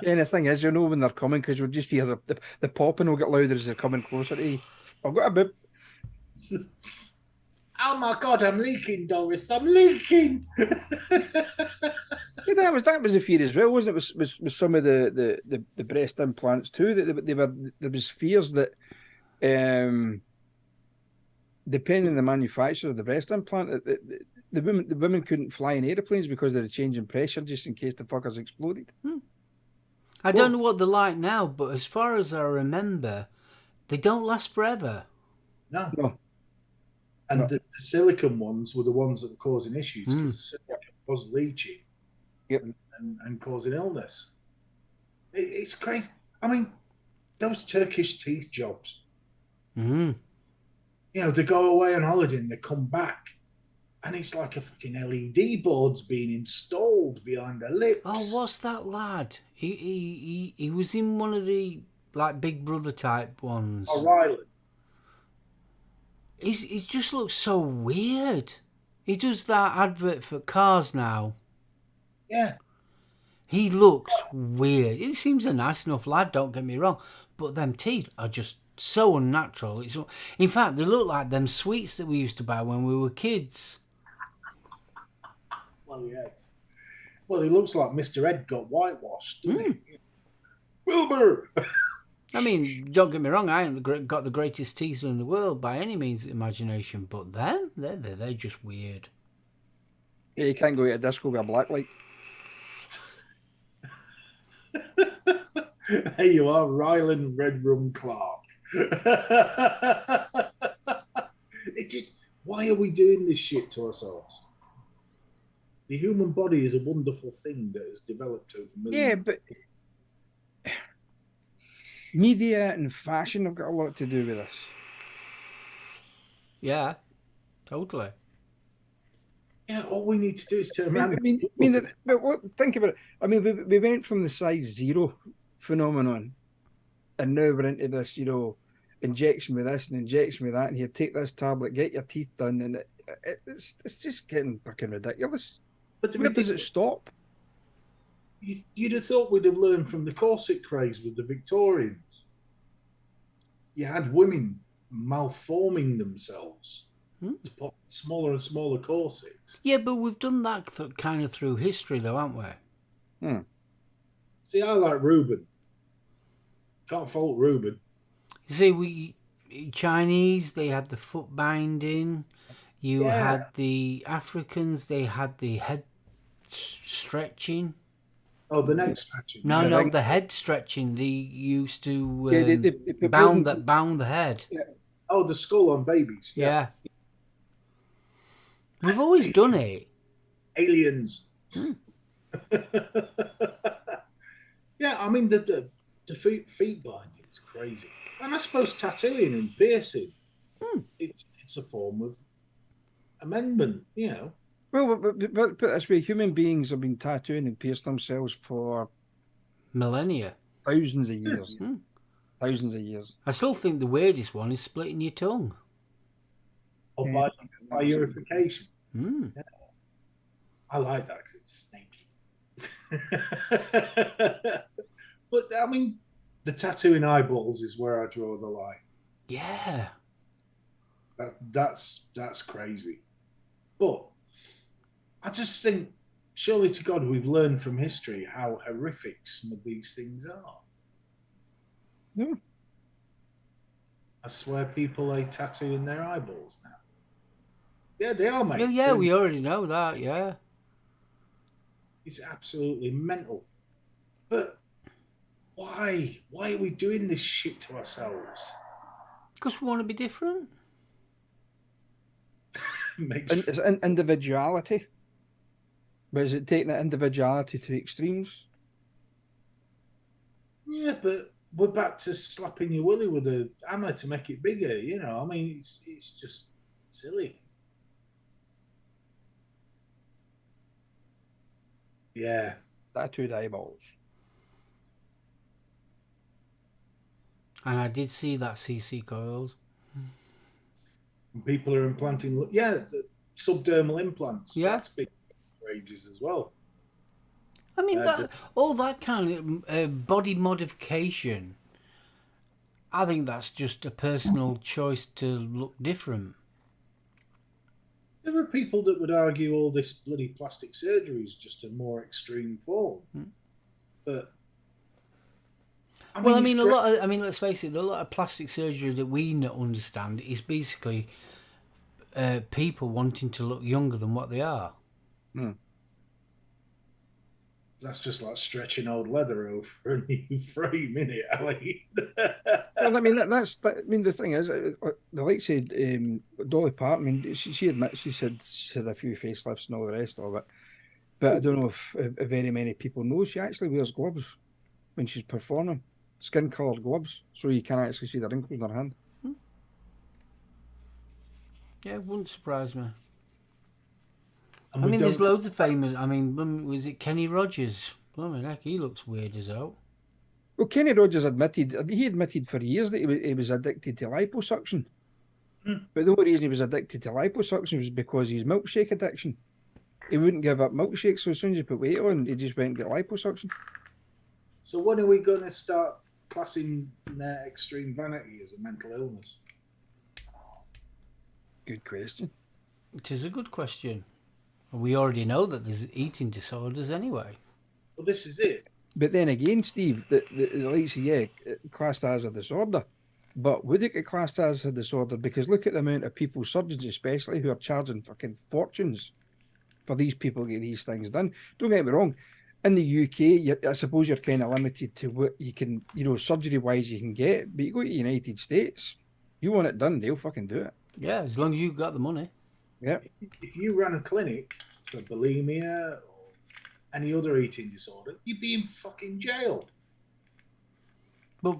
Yeah, and the thing is, when they're coming, because you'll just hear the popping will get louder as they're coming closer to you. I've got a bit.
Oh my God, I'm leaking, Doris. I'm leaking.
Yeah, that was a fear as well, wasn't it? With some of the breast implants too. That they were there was fears that depending on the manufacturer of the breast implant, the women couldn't fly in airplanes because of the change in pressure, just in case the fuckers exploded.
I don't know what they're like now, but as far as I remember, they don't last forever.
No. And the silicone ones were the ones that were causing issues because the silicone was leaching and causing illness. It's crazy. I mean, those Turkish teeth jobs.
Mm.
You know, they go away on holiday and they come back, and it's like a fucking LED board's being installed behind their lips.
Oh, what's that lad? He was in one of the like Big Brother type ones.
O'Reilly.
He just looks so weird. He does that advert for cars now.
Yeah.
He looks weird. He seems a nice enough lad, don't get me wrong, but them teeth are just so unnatural. In fact, they look like them sweets that we used to buy when we were kids.
Well, yes. Well, he looks like Mr. Ed got whitewashed, doesn't he? Wilbur!
I mean, don't get me wrong, I ain't got the greatest teeth in the world by any means of imagination, but then, they're just weird.
Yeah, you can't go to a disco with a black light.
There you are, Ryland Redrum Clark. Why are we doing this shit to ourselves? The human body is a wonderful thing that has developed over millions.
Yeah, but media and fashion have got a lot to do with this.
Yeah, totally.
Yeah, all we need to do is turn around.
But think about it. I mean, we went from the size zero phenomenon, and now we're into this, injection with this and injection with that, and here, take this tablet, get your teeth done, and it's just getting fucking ridiculous.
But
where does it stop?
You'd have thought we'd have learned from the corset craze with the Victorians. You had women malforming themselves to put smaller and smaller corsets.
Yeah, but we've done that kind of through history, though, haven't we?
See, I like Reuben. Can't fault Reuben.
You see, Chinese, they had the foot binding. You had the Africans, they had the head stretching.
Oh, the neck stretching.
No, the head stretching. They used to
they
bound the head.
Yeah. Oh, the skull on babies.
Yeah. We've always done it.
Aliens. Yeah, I mean the feet binding is crazy, and I suppose tattooing and piercing, it's a form of amendment,
Well, but this way, human beings have been tattooing and piercing themselves for
millennia,
thousands of years. Thousands of years.
I still think the weirdest one is splitting your tongue.
Or by purification.
Yeah.
I like that because it's snaky. But I mean, the tattooing eyeballs is where I draw the line.
Yeah.
That's crazy. But I just think, surely to God, we've learned from history how horrific some of these things are.
Yeah.
I swear people are tattooing their eyeballs now. Yeah, they are, mate.
Yeah, we already know that, yeah.
It's absolutely mental. But why? Why are we doing this shit to ourselves?
Because we want to be different.
It's individuality. But is it taking that individuality to extremes?
Yeah, but we're back to slapping your willy with a hammer to make it bigger, I mean, it's just silly. Yeah.
Tattooed eyeballs.
And I did see that CC coils.
And people are implanting, the subdermal implants.
Yeah.
That's been for ages as well.
I mean,
The-
all that kind of body modification, I think that's just a personal choice to look different.
There are people that would argue all this bloody plastic surgery is just a more extreme form. But
Well, I mean, let's face it, a lot of plastic surgery that we understand is basically people wanting to look younger than what they are.
that's just like stretching old leather over a new frame, innit, Ali?
Well, I mean, I mean, the thing is, the likes of Dolly Parton. I mean, she admits she said a few facelifts and all the rest of it, but I don't know if very many people know she actually wears gloves when she's performing, skin-coloured gloves, so you can actually see the wrinkles in her hand.
Yeah, it wouldn't surprise me.
And
I
we
mean, there's
don't-
loads of famous. I mean, was it Kenny Rogers? Blimey heck, he looks weird as hell.
Well, Kenny Rogers admitted for years that he was addicted to liposuction. But the only reason he was addicted to liposuction was because of his milkshake addiction. He wouldn't give up milkshakes, so as soon as he put weight on, he just went and get liposuction.
So when are we going to start classing extreme vanity as a mental illness?
Good question.
It is a good question. We already know that there's eating disorders anyway.
Well, this is it.
But then again, Steve, the likes of, classed as a disorder. But would it get classed as a disorder? Because look at the amount of people, surgeons especially, who are charging fucking fortunes for these people to get these things done. Don't get me wrong. In the UK, I suppose you're kind of limited to what you can, surgery-wise you can get. But you go to the United States, you want it done, they'll fucking do it.
Yeah, as long as you've got the money.
Yeah.
If you ran a clinic for bulimia or any other eating disorder, you'd be in fucking jail.
But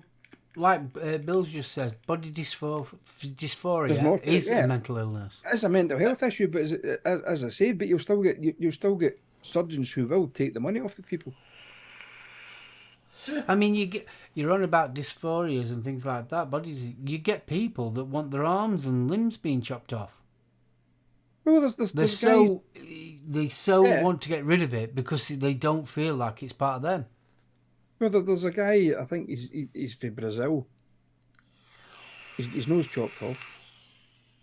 like Bill's just said, body dysphoria is
yeah.
a mental illness.
It's a mental health issue, but as I said, but you'll still get surgeons who will take the money off the people.
I mean, you're on about dysphorias and things like that. You get people that want their arms and limbs being chopped off.
Well,
They want to get rid of it because they don't feel like it's part of them.
Well, there's a guy, I think he's from Brazil. His nose chopped off,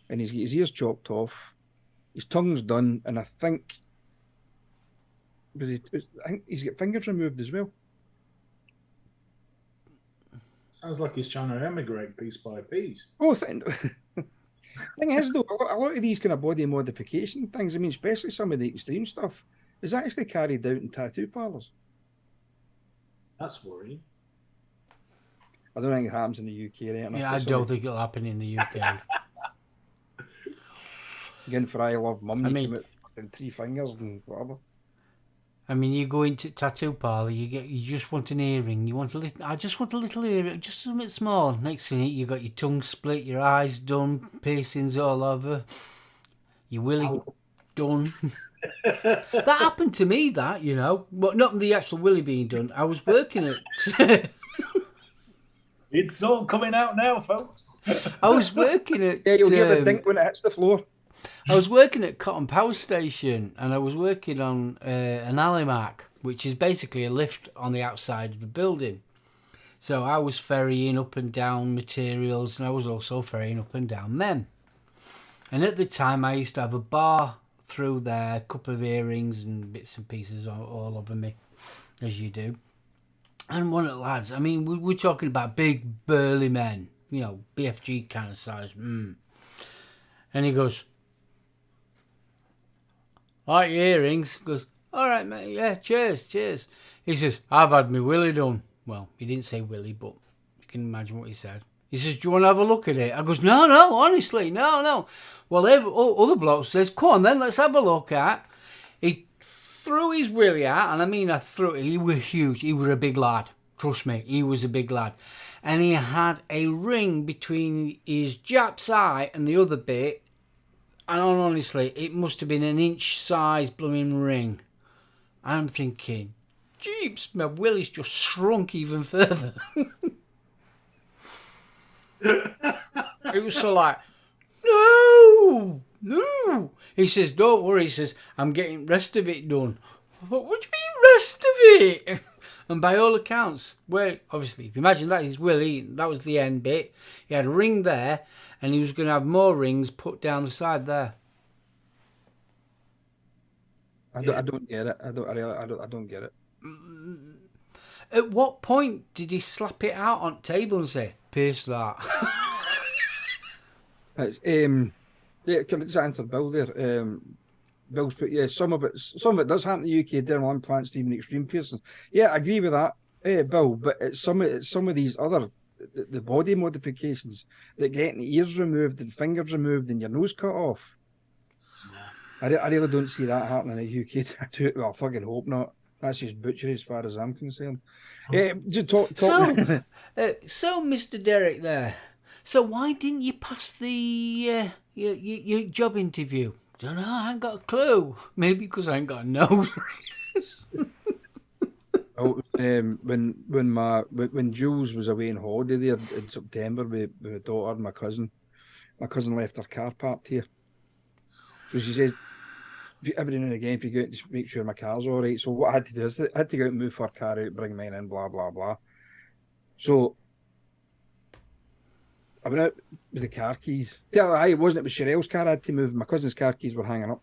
and he's got his ears chopped off. His tongue's done, and I think he's got fingers removed as well.
Sounds like he's trying to emigrate piece by piece.
Oh, thing is though, a lot of these kind of body modification things, I mean, especially some of the extreme stuff, is actually carried out in tattoo parlours.
That's worrying.
I don't think it happens in the UK or anything.
Yeah, I don't think it'll happen in the UK.
Again, for I Love Mum,
I
you
mean-
come out fucking 3 fingers and whatever.
I mean, you go into tattoo parlour, you just want an earring. I just want a little earring, just something small. Next thing you got your tongue split, your eyes done, piercings all over, your willy done. That happened to me, but not the actual willy being done. I was working at.
It's all coming out now, folks.
I was working at.
Yeah, you'll hear the dink when it hits the floor.
I was working at Cotton Power Station, and I was working on an Alimac, which is basically a lift on the outside of the building. So I was ferrying up and down materials, and I was also ferrying up and down men. And at the time, I used to have a bar through there, a couple of earrings and bits and pieces all over me, as you do. And one of the lads, I mean, we're talking about big, burly men, BFG kind of size. And he goes, "All right, your earrings." He goes, "All right, mate, yeah, cheers." He says, "I've had my willy done." Well, he didn't say willy, but you can imagine what he said. He says, "Do you want to have a look at it?" I goes, No, honestly, no. Well, other bloke says, "Come on then, let's have a look at." He threw his willy out, and I mean, he was huge. He was a big lad. Trust me, he was a big lad. And he had a ring between his Jap's eye and the other bit. And honestly, it must have been an inch size blooming ring. I'm thinking, jeeps, my willy's just shrunk even further. It was so like, no, no. He says, don't worry. He says, I'm getting rest of it done. What do you mean rest of it? And by all accounts, well, obviously, if you imagine that is Willie, that was the end bit. He had a ring there, and he was going to have more rings put down the side there.
I don't get it. I don't get it.
At what point did he slap it out on the table and say, "Pierce that"?
It's yeah, can I just answer Bill there? Bill's put some of it does happen in the UK, dermal implants, even extreme piercings. Yeah, I agree with that, Bill. But it's some of these other the body modifications that getting the ears removed and fingers removed and your nose cut off. I really don't see that happening in the UK tattoo. Well, I fucking hope not. That's just butchery as far as I'm concerned. Just talk.
So, Mr. Derek there. So why didn't you pass the your job interview? Don't know. I ain't got a clue. Maybe because I ain't got a nose.
Oh, when Jules was away on holiday there in September with my daughter and my cousin left her car parked here. So she says, every now and again, if you go out, just make sure my car's all right. So what I had to do is I had to go out and move her car out, bring mine in, blah, blah, blah. So I went out with the car keys. It wasn't, it was Sherelle's car I had to move. My cousin's car keys were hanging up.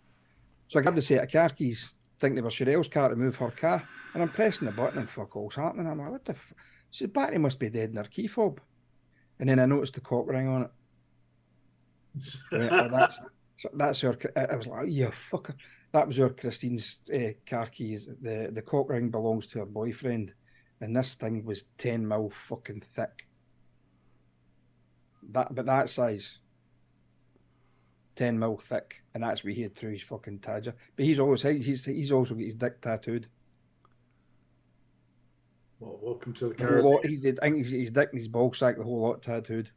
So I grabbed the set of car keys, thinking they were Sherelle's car to move her car. And I'm pressing the button and fuck all's happening. I'm like, what the f? She said, battery must be dead in her key fob. And then I noticed the cock ring on it. That's her. I was like, yeah, fucker. That was her Christine's car keys. The cock ring belongs to her boyfriend, and this thing was 10 mil fucking thick. That size, 10 mil thick, and that's what he had through his fucking tadger. But he's also got his dick tattooed.
Well, welcome to the
The whole lot, his dick and his ball sack, the whole lot tattooed.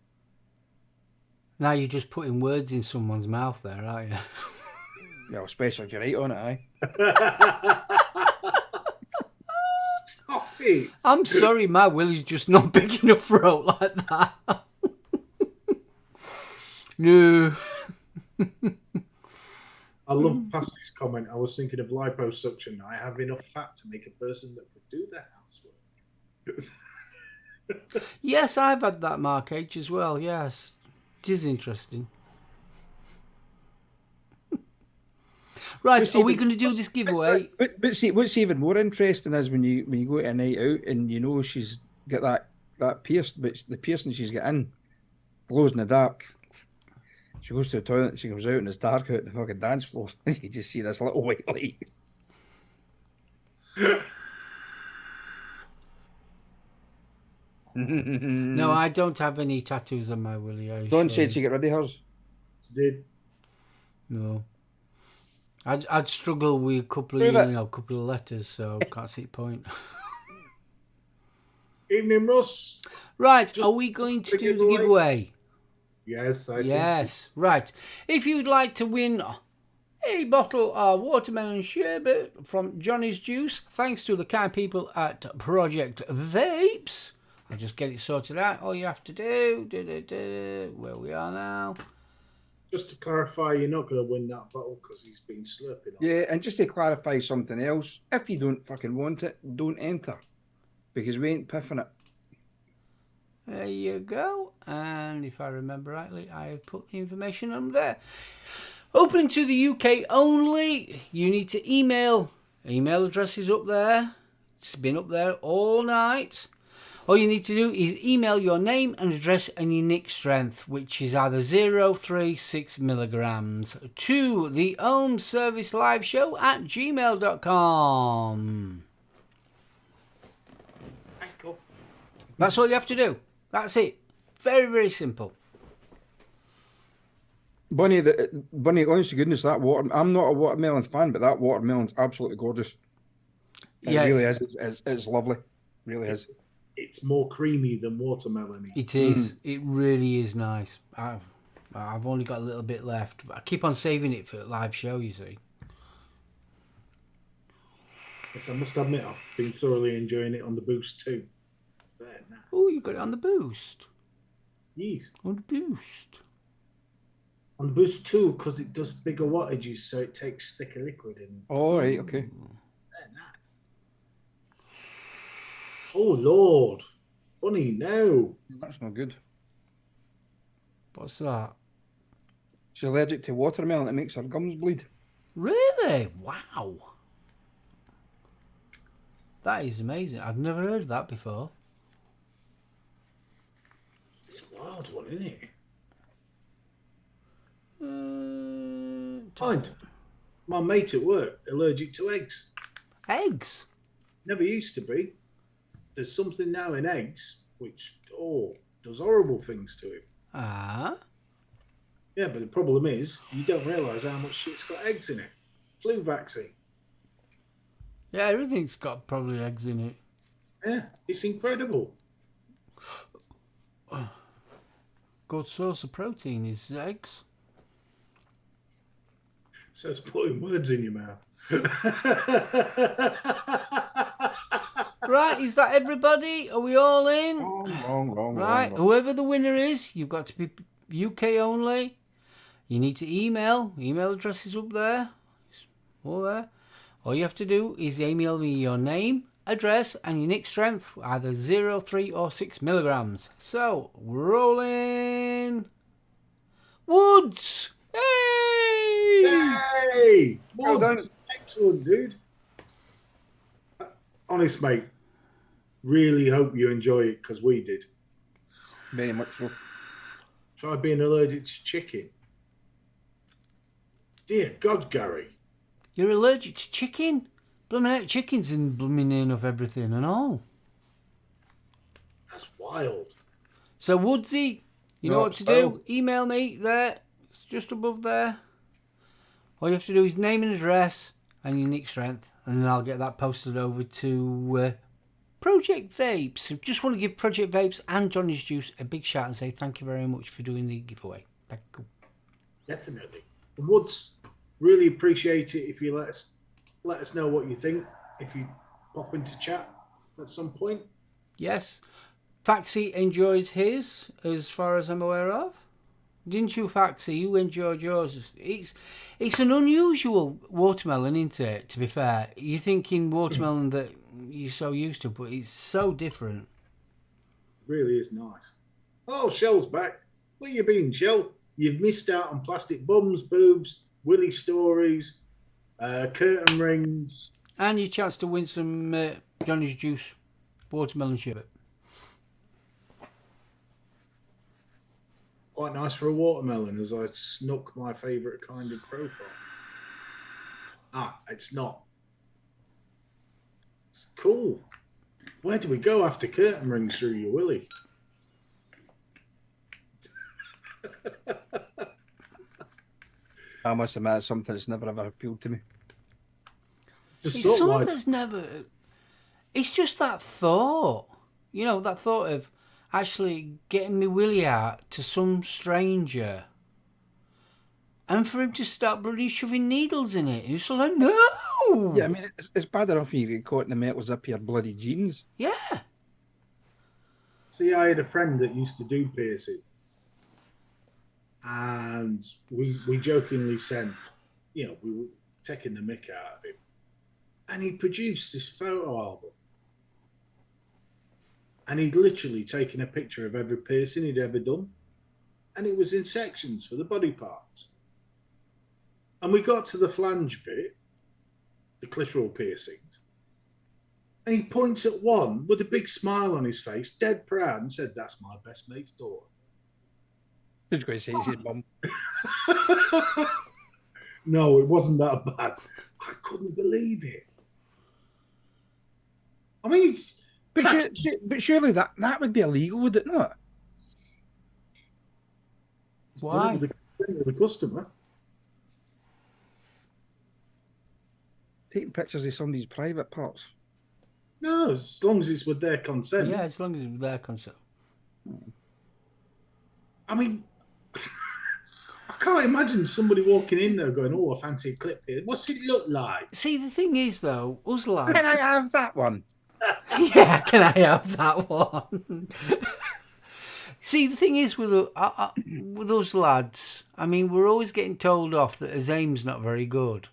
Now you're just putting words in someone's mouth there, aren't you?
Well, especially if you're right on it, aye.
Stop it.
I'm sorry, my Willie's just not big enough for out like that. No.
I love past this comment. I was thinking of liposuction. I have enough fat to make a person that could do their housework.
Yes, I've had that, Mark H, as well. Yes, it is interesting. Right, are we going to do this giveaway?
But see, what's even more interesting is when you go to a night out and you know she's got that pierced, but the piercing she's got in glows in the dark. She goes to the toilet and she comes out and it's dark out the fucking dance floor. And you just see this little white light.
No, I don't have any tattoos on my Willie.
Dawn said she got rid of hers.
She did.
No. I'd struggle with a couple of letters, so can't see the point.
Evening, Russ.
Right, are we going to do the giveaway?
Yes, I do.
Yes, right. If you'd like to win a bottle of watermelon sherbet from Johnny's Juice, thanks to the kind people at Project Vapes, I'll just get it sorted out. All you have to do, where we are now.
Just to clarify, you're not going to win that bottle because he's been slurping on.
Yeah, and just to clarify something else, if you don't fucking want it, don't enter. Because we ain't piffing it.
There you go. And if I remember rightly, I have put the information on there. Open to the UK only. You need to email. Email address is up there. It's been up there all night. All you need to do is email your name and address and unique strength, which is either 036 milligrams, to the Home Service Live Show at gmail.com.
Cool.
That's all you have to do. That's it. Very, very simple.
Bunny, honest to goodness, that water. I'm not a watermelon fan, but that watermelon's absolutely gorgeous. It really is. It's lovely. It really is.
It's more creamy than watermelon.
It is. It really is nice. I've only got a little bit left, but I keep on saving it for a live show, you see.
Yes, I must admit, I've been thoroughly enjoying it on the Boost too. Very nice.
Oh, you got it on the Boost. Oh, you got it on the Boost. Right, are we going to do this giveaway?
Boost.
Yes. Right.
Yes.
On the boost.
On the Boost 2, because it does bigger wattages, so it takes thicker liquid in.
Oh, right, okay.
Very nice. Oh, Lord. Funny, no.
That's not good.
What's that?
She's allergic to watermelon. It makes her gums bleed.
Really? Wow. That is amazing. I've never heard of that before.
It's a wild one, isn't it? Mind, my mate at work, allergic to eggs.
Eggs?
Never used to be. There's something now in eggs which, does horrible things to him.
Ah.
Yeah, but the problem is, you don't realise how much shit's got eggs in it. Flu vaccine.
Yeah, everything's got probably eggs in it.
Yeah, it's incredible.
Good source of protein is eggs.
So it's putting words in your mouth.
Right, is that everybody? Are we all in?
Wrong.
Right, whoever the winner is, you've got to be UK only. You need to email. Email address is up there. All there. All you have to do is email me your name, address, and unique strength, either 0, 3, or 6 milligrams. So, rolling. Woods! Hey!
Hey!
Well done.
Excellent, dude. Honest, mate. Really hope you enjoy it, because we did.
Very much so.
Try being allergic to chicken. Dear God, Gary.
You're allergic to chicken? Blooming out chicken's in blooming enough everything and all.
That's wild.
So, Woodsy, you know
No,
what to do? Email me there. It's just above there. All you have to do is name and address and unique strength, and then I'll get that posted over to Project Vapes. I just want to give Project Vapes and Johnny's Juice a big shout and say thank you very much for doing the giveaway. Thank you.
Definitely. And Woods, really appreciate it if you let us know what you think. If you pop into chat at some point.
Yes. Faxi enjoyed his, as far as I'm aware of. Didn't you, Faxi? You enjoyed yours. It's an unusual watermelon, isn't it, to be fair? You're thinking watermelon that you're so used to, but it's so different.
Really is nice. Oh, Shell's back. Where you been, Shell? You've missed out on plastic bums, boobs, willy stories, curtain rings.
And your chance to win some Johnny's Juice watermelon sherbet.
Quite nice for a watermelon, as I snuck my favourite kind of profile. It's not. It's cool. Where do we go after curtain rings through your willy?
I must admit, it's something that's never ever appealed to me.
Just
It's
thought,
something
like,
that's never... It's just that thought. You know, that thought of actually getting me willy out to some stranger and for him to start bloody shoving needles in it. And it's like, no!
Yeah, I mean, it's bad enough when you get caught in the metal zip of your bloody jeans.
Yeah.
see, I had a friend that used to do piercing. And we jokingly said, we were taking the mick out of him. And he produced this photo album. And he'd literally taken a picture of every piercing he'd ever done. And it was in sections for the body parts. And we got to the flange bit, the clitoral piercings. And he points at one with a big smile on his face, dead proud, and said, "That's my best mate's daughter."
I was going to say it's his mum.
No, it wasn't that bad. I couldn't believe it. I mean,
But surely that would be illegal, would it not?
it's
Why?
done with the customer.
Taking pictures of somebody's private parts.
No, as long as it's with their consent.
Yeah, as long as it's their consent.
I mean, I can't imagine somebody walking in there going, "Oh, I fancy a clip here. What's it look like?"
See, the thing is, though, us lads...
Can I have that one?
Yeah, can I have that one? See, the thing is with those lads, I mean, we're always getting told off that his aim's not very good.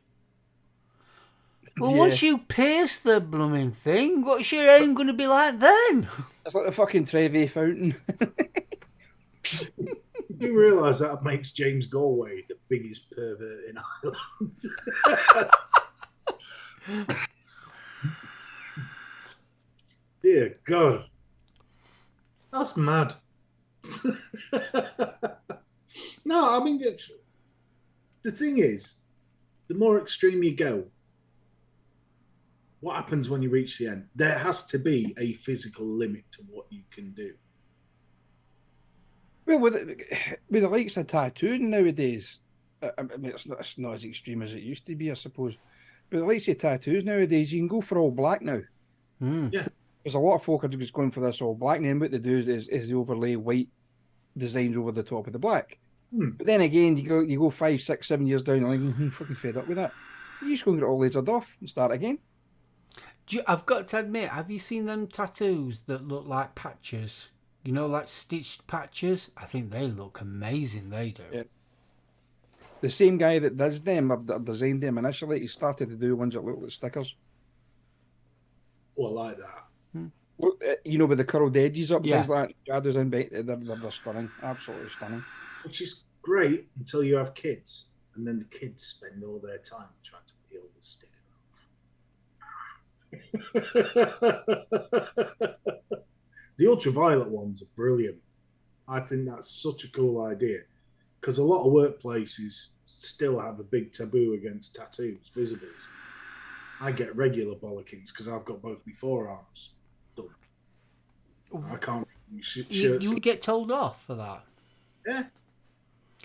Well,
Yeah.
once you pierce the blooming thing, what's your aim going to be like then?
It's like the fucking Trevi fountain.
You do realise that makes James Galway the biggest pervert in Ireland. Dear God. That's mad. No, I mean, the thing is, the more extreme you go, what happens when you reach the end? There has to be a physical limit to what you can do.
Well, with the likes of tattooing nowadays, I mean, it's not as extreme as it used to be, I suppose. But the likes of tattoos nowadays, you can go for all black now.
Yeah.
There's a lot of folk are just going for this all black. And then what they do is they overlay white designs over the top of the black. But then again, you go 5, 6, 7 years down, you're like, I'm fucking fed up with that. You just go and get it all lasered off and start again.
I've got to admit, have you seen them tattoos that look like patches? You know, like stitched patches? I think they look amazing, they do.
Yeah. The same guy that does them, or that designed them initially, he started to do ones that look like stickers.
Oh, I like that.
You know, with the curled edges up,
Yeah.
things like that. Shadows in, they're stunning. Absolutely stunning.
Which is great until you have kids. And then the kids spend all their time trying to peel the sticker off. The ultraviolet ones are brilliant. I think that's such a cool idea because a lot of workplaces still have a big taboo against tattoos, visibles. I get regular bollockings because I've got both my forearms done. I can't.
You get told off for that.
Yeah.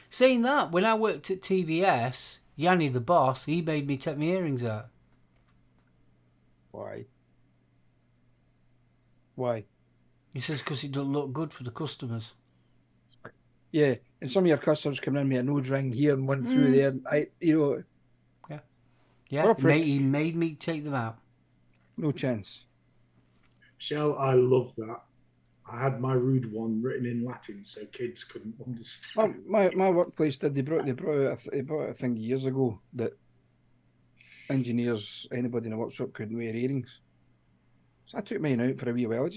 Saying that, when I worked at TVS, Yanni the boss, he made me take my earrings out.
Why? Why?
He says because it doesn't look good for the customers.
Yeah, and some of your customers come in with a nose ring here and one through there.
Yeah, he made me take them out.
No chance.
Shell, I love that. I had my rude one written in Latin so kids couldn't understand.
My workplace did. They brought out a thing years ago that engineers, anybody in the workshop couldn't wear earrings. So I took mine out for a wee while.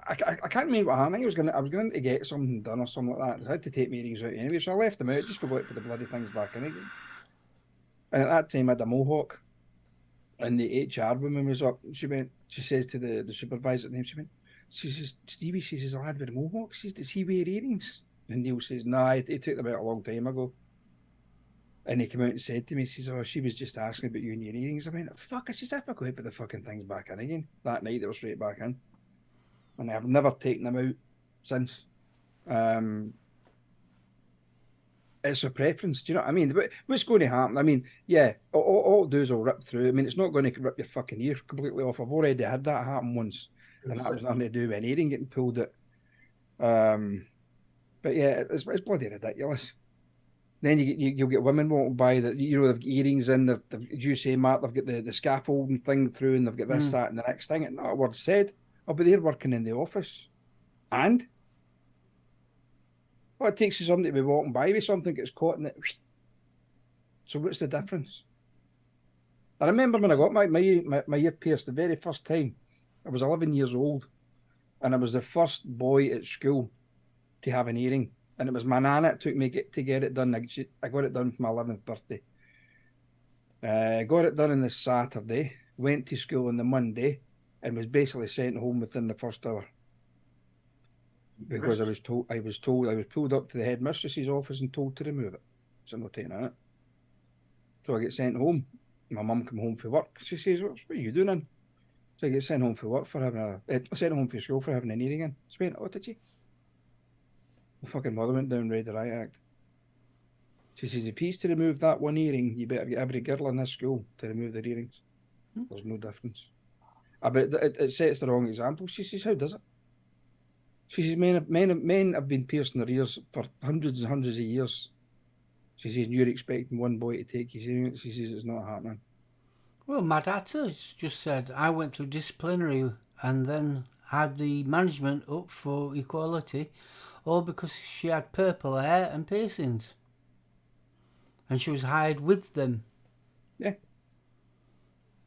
I can't remember what happened. I was going to get something done or something like that. I had to take my earrings out anyway, so I left them out. Just forgot to put the bloody things back in again. And at that time, I had a mohawk, and the HR woman was up. She says to the supervisor at the time, she says, Stevie, she says, a lad with a mohawk. She says, does he wear earrings? And Neil says, nah, he took them out a long time ago. And he came out and said to me, he says, oh, she was just asking about you and your earrings. I went, fuck, I says, I forgot to put the fucking things back in again. That night, they were straight back in. And I've never taken them out since. It's a preference, do you know what I mean? What's going to happen? I mean, yeah, all it does will rip through. I mean, it's not going to rip your fucking ear completely off. I've already had that happen once. And that was nothing to do with an earring getting pulled out. But yeah, it's bloody ridiculous. Then you'll get women walking by that, you know, they've got earrings in, as you say, Mark, they've got the scaffolding thing through, and they've got this, that, and the next thing. And not a word said. Oh, but they're working in the office. And what it takes is somebody to be walking by with something gets caught in it. So what's the difference? I remember when I got my ear pierced the very first time. I was 11 years old, and I was the first boy at school to have an earring. And it was my nana that took me to get it done. I got it done for my 11th birthday. Got it done on the Saturday, went to school on the Monday, and was basically sent home within the first hour. Because I was pulled up to the headmistress's office and told to remove it. So I'm not taking it. So I get sent home. My mum come home for work. She says, what are you doing then? So I get sent home for work for having sent home for school for having an earring in. So I went, oh, did you? My fucking mother went down, read the riot act. She says, if he's to remove that one earring, you better get every girl in this school to remove their earrings. There's no difference. But it sets the wrong example. She says, how does it? She says, men have been piercing their ears for hundreds and hundreds of years. She says, you're expecting one boy to take his earring. She says, it's not happening.
Well, Mad Hatter just said, I went through disciplinary and then had the management up for equality. all because she had purple hair and piercings. And she was hired with them.
Yeah.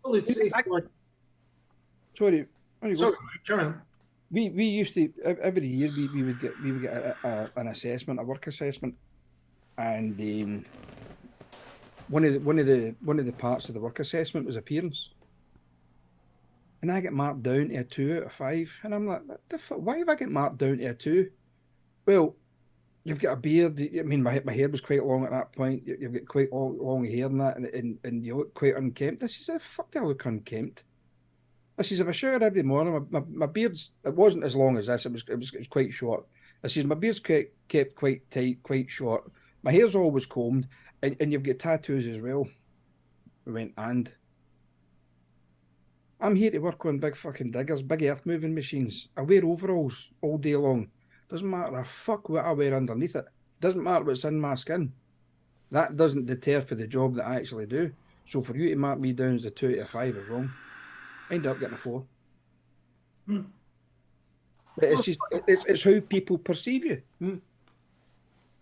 Well, it's like...
Sorry. On you go.
Sorry, mate, carry on.
We used to every year we would get an assessment, a work assessment, and one of the parts of the work assessment was appearance, and I get marked down to a 2 out of 5, and I'm like, what the fuck? Why have I get marked down to a 2? Well, you've got a beard. I mean, my hair was quite long at that point. You've got quite long hair and that, and you look quite unkempt. I says, fuck, do I look unkempt? I says, if I shower every morning, my beard's, it wasn't as long as this, it was quite short. I says, my beard's kept quite tight, quite short. My hair's always combed, and you've got tattoos as well. I went, and I'm here to work on big fucking diggers, big earth moving machines. I wear overalls all day long. Doesn't matter a fuck what I wear underneath it. Doesn't matter what's in my skin. That doesn't deter for the job that I actually do. So for you to mark me down as a 2 out of 5 is wrong. I end up getting a 4. But it's just it's how people perceive you.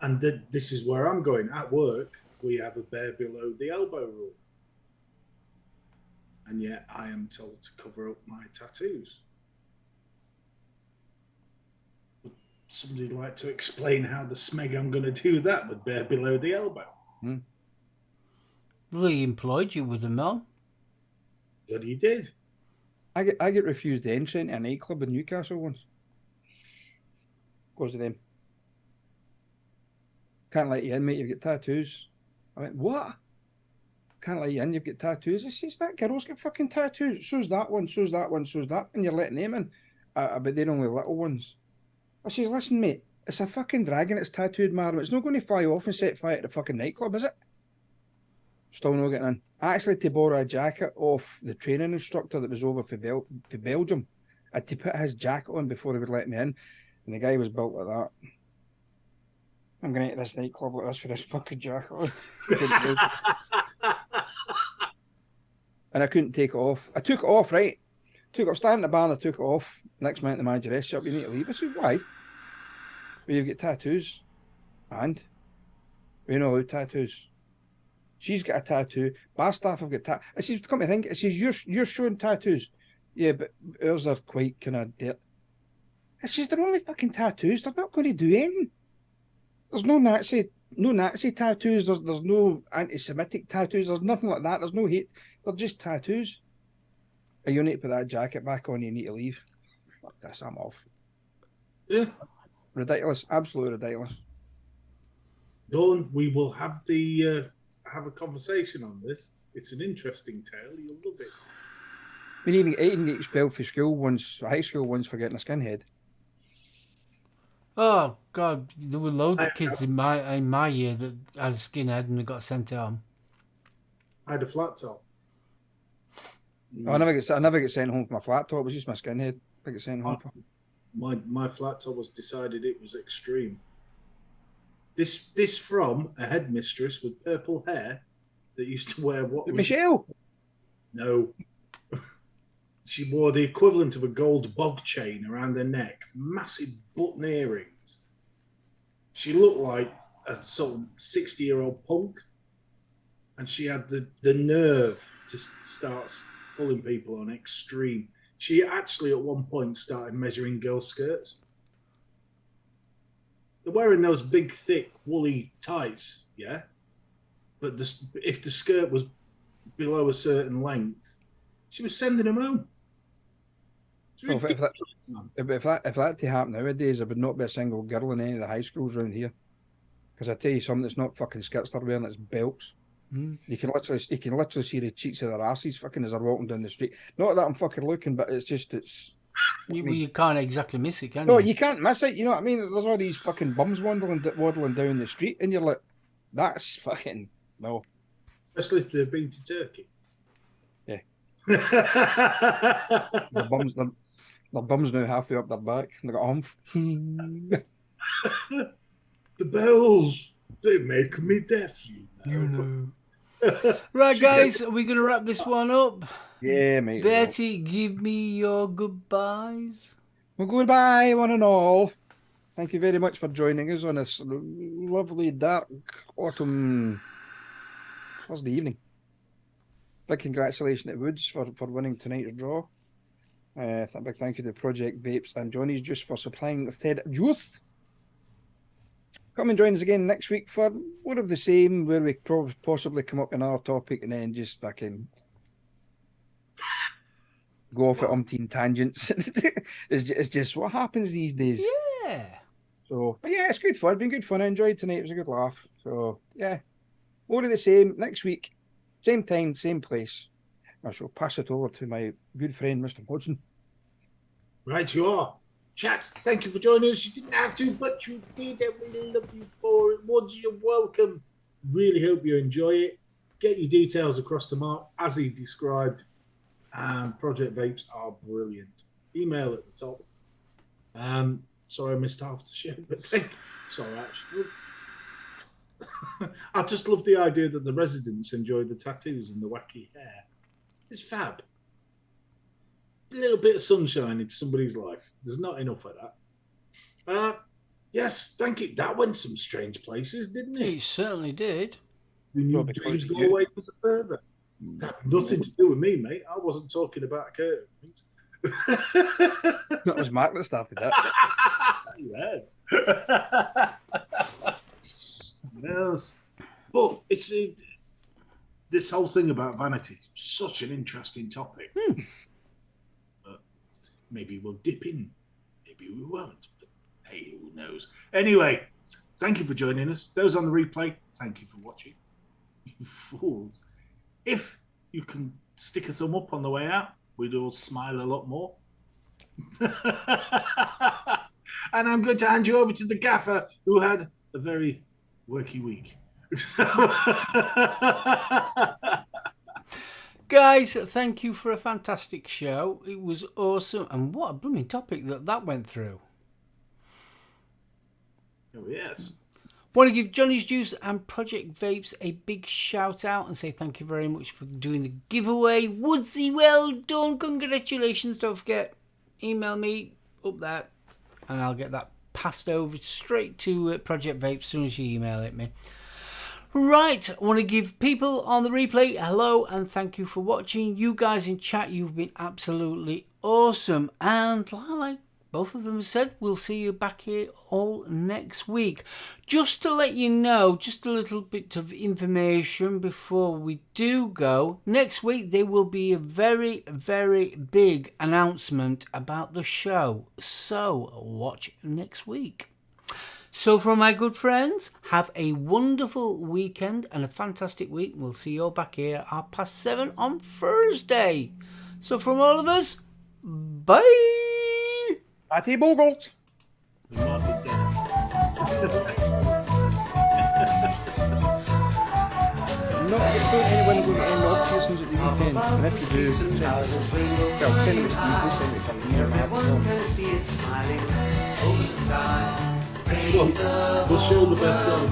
And this is where I'm going. At work, we have a bare below the elbow rule. And yet I am told to cover up my tattoos. Would somebody like to explain how the smeg I'm going to do that with bare below the elbow?
Well, he employed you with them on.
But he did.
I get refused entry into a nightclub in Newcastle once. Because of them. Can't let you in, mate. You've got tattoos. I went, what? Can't let you in. You've got tattoos. I says, that girl's got fucking tattoos. So's that one. So's that one. So's that. And you're letting them in. But they're only little ones. I says, listen, mate. It's a fucking dragon. It's tattooed, madam. It's not going to fly off and set fire to the fucking nightclub, is it? Still not getting in. I actually had to borrow a jacket off the training instructor that was over for Belgium. I had to put his jacket on before he would let me in. And the guy was built like that. I'm going to this nightclub like this with this fucking jacket on. And I couldn't take it off. I took it off, right? Took it, standing at the bar and I took it off. Next minute the manager asked up, you need to leave. I said, why? Well, you've got tattoos. And? We're not allowed tattoos. She's got a tattoo. Bar staff have got tattoos. I says, come to think, I says, you're showing tattoos. Yeah, but ours are quite kind of dirt. I says, they're only fucking tattoos. They're not going to do anything. There's no Nazi tattoos. There's no anti-Semitic tattoos. There's nothing like that. There's no hate. They're just tattoos. You need to put that jacket back on. You need to leave. Fuck this. I'm off.
Yeah.
Ridiculous. Absolutely ridiculous.
Dawn, we will have have a conversation on this. It's an interesting tale. You'll love it.
I mean, even get expelled for school once, high school once, for getting a skinhead.
Oh God, there were loads of kids in my year that had a skinhead and they got sent home.
I had a flat top.
I never get sent home for my flat top. It was just my skinhead I get sent home for.
My flat top was decided it was extreme. This from a headmistress with purple hair that used to wear what was...
Michelle?
No. She wore the equivalent of a gold bog chain around her neck, massive button earrings. She looked like a sort of 60-year-old punk, and she had the nerve to start pulling people on extreme. She actually at one point started measuring girls' skirts. They're wearing those big, thick, woolly tights, yeah? But if the skirt was below a certain length, she was sending them home.
Well, if that to happen nowadays, there would not be a single girl in any of the high schools around here. Because I tell you something, it's not fucking skirts they're wearing, it's belts. You can literally see the cheeks of their asses fucking as they're walking down the street. Not that I'm fucking looking, but it's.
You can't exactly miss it, can you?
No, you can't miss it. You know what I mean? There's all these fucking bums waddling down the street, and you're like, that's fucking no.
Especially if they've been to Turkey.
Yeah. Their bums now halfway up their back. And they got humph.
The bells, they make me deaf.
You know. Right, guys, are we going to wrap this one up?
Yeah, mate.
Betty, give me your goodbyes.
Well, goodbye, one and all. Thank you very much for joining us on this lovely, dark autumn Thursday evening. Big congratulations to Woods for winning tonight's draw. A big thank you to Project Vapes and Johnny's Juice for supplying the said juice. Come and join us again next week for more of the same, where we possibly come up with another topic and then just fucking go off at umpteen tangents. It's just what happens these days.
Yeah.
So, but yeah, it's good fun. It's been good fun. I enjoyed tonight. It was a good laugh. So, yeah, more of the same next week. Same time, same place. I shall pass it over to my good friend, Mr. Hodgson.
Right, you are. Chat, thank you for joining us. You didn't have to, but you did, and we love you for it. Woods, you're welcome. Really hope you enjoy it. Get your details across to Mark, as he described. And Project Vapes are brilliant. Email at the top. Sorry I missed half the show, but sorry, actually. I just love the idea that the residents enjoy the tattoos and the wacky hair. It's fab. A little bit of sunshine into somebody's life. There's not enough of that. Yes, thank you. That went some strange places, didn't it?
It certainly did.
We knew James Galway was a pervert. That had nothing to do with me, mate. I wasn't talking about curtains.
That was Mark that started that.
Yes. Yes. But it's this whole thing about vanity is such an interesting topic. But maybe we'll dip in. Maybe we won't. But hey, who knows? Anyway, thank you for joining us. Those on the replay, thank you for watching. You fools. If you can stick a thumb up on the way out, we'd all smile a lot more. And I'm going to hand you over to the gaffer, who had a very worky week.
Guys, thank you for a fantastic show. It was awesome. And what a blooming topic that went through.
Oh, yes.
Want to give Johnny's Juice and Project Vapes a big shout out and say thank you very much for doing the giveaway. Woodsy, well done. Congratulations. Don't forget, email me up there and I'll get that passed over straight to Project Vape as soon as you email it me. Right, I want to give people on the replay hello and thank you for watching. You guys in chat, you've been absolutely awesome. And like both of them have said, we'll see you back here all next week. Just to let you know, just a little bit of information before we do go. Next week, there will be a very, very big announcement about the show. So watch next week. So from my good friends, have a wonderful weekend and a fantastic week. We'll see you all back here at 7:30 on Thursday. So from all of us, bye.
Patty Bogart.
We might be deaf.
Don't anyone go to end all piercings at the weekend. And if you do, send it to Steve. Please send it to me.
Best ones. We'll show the best ones.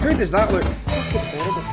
Who does that look? Fucking horrible.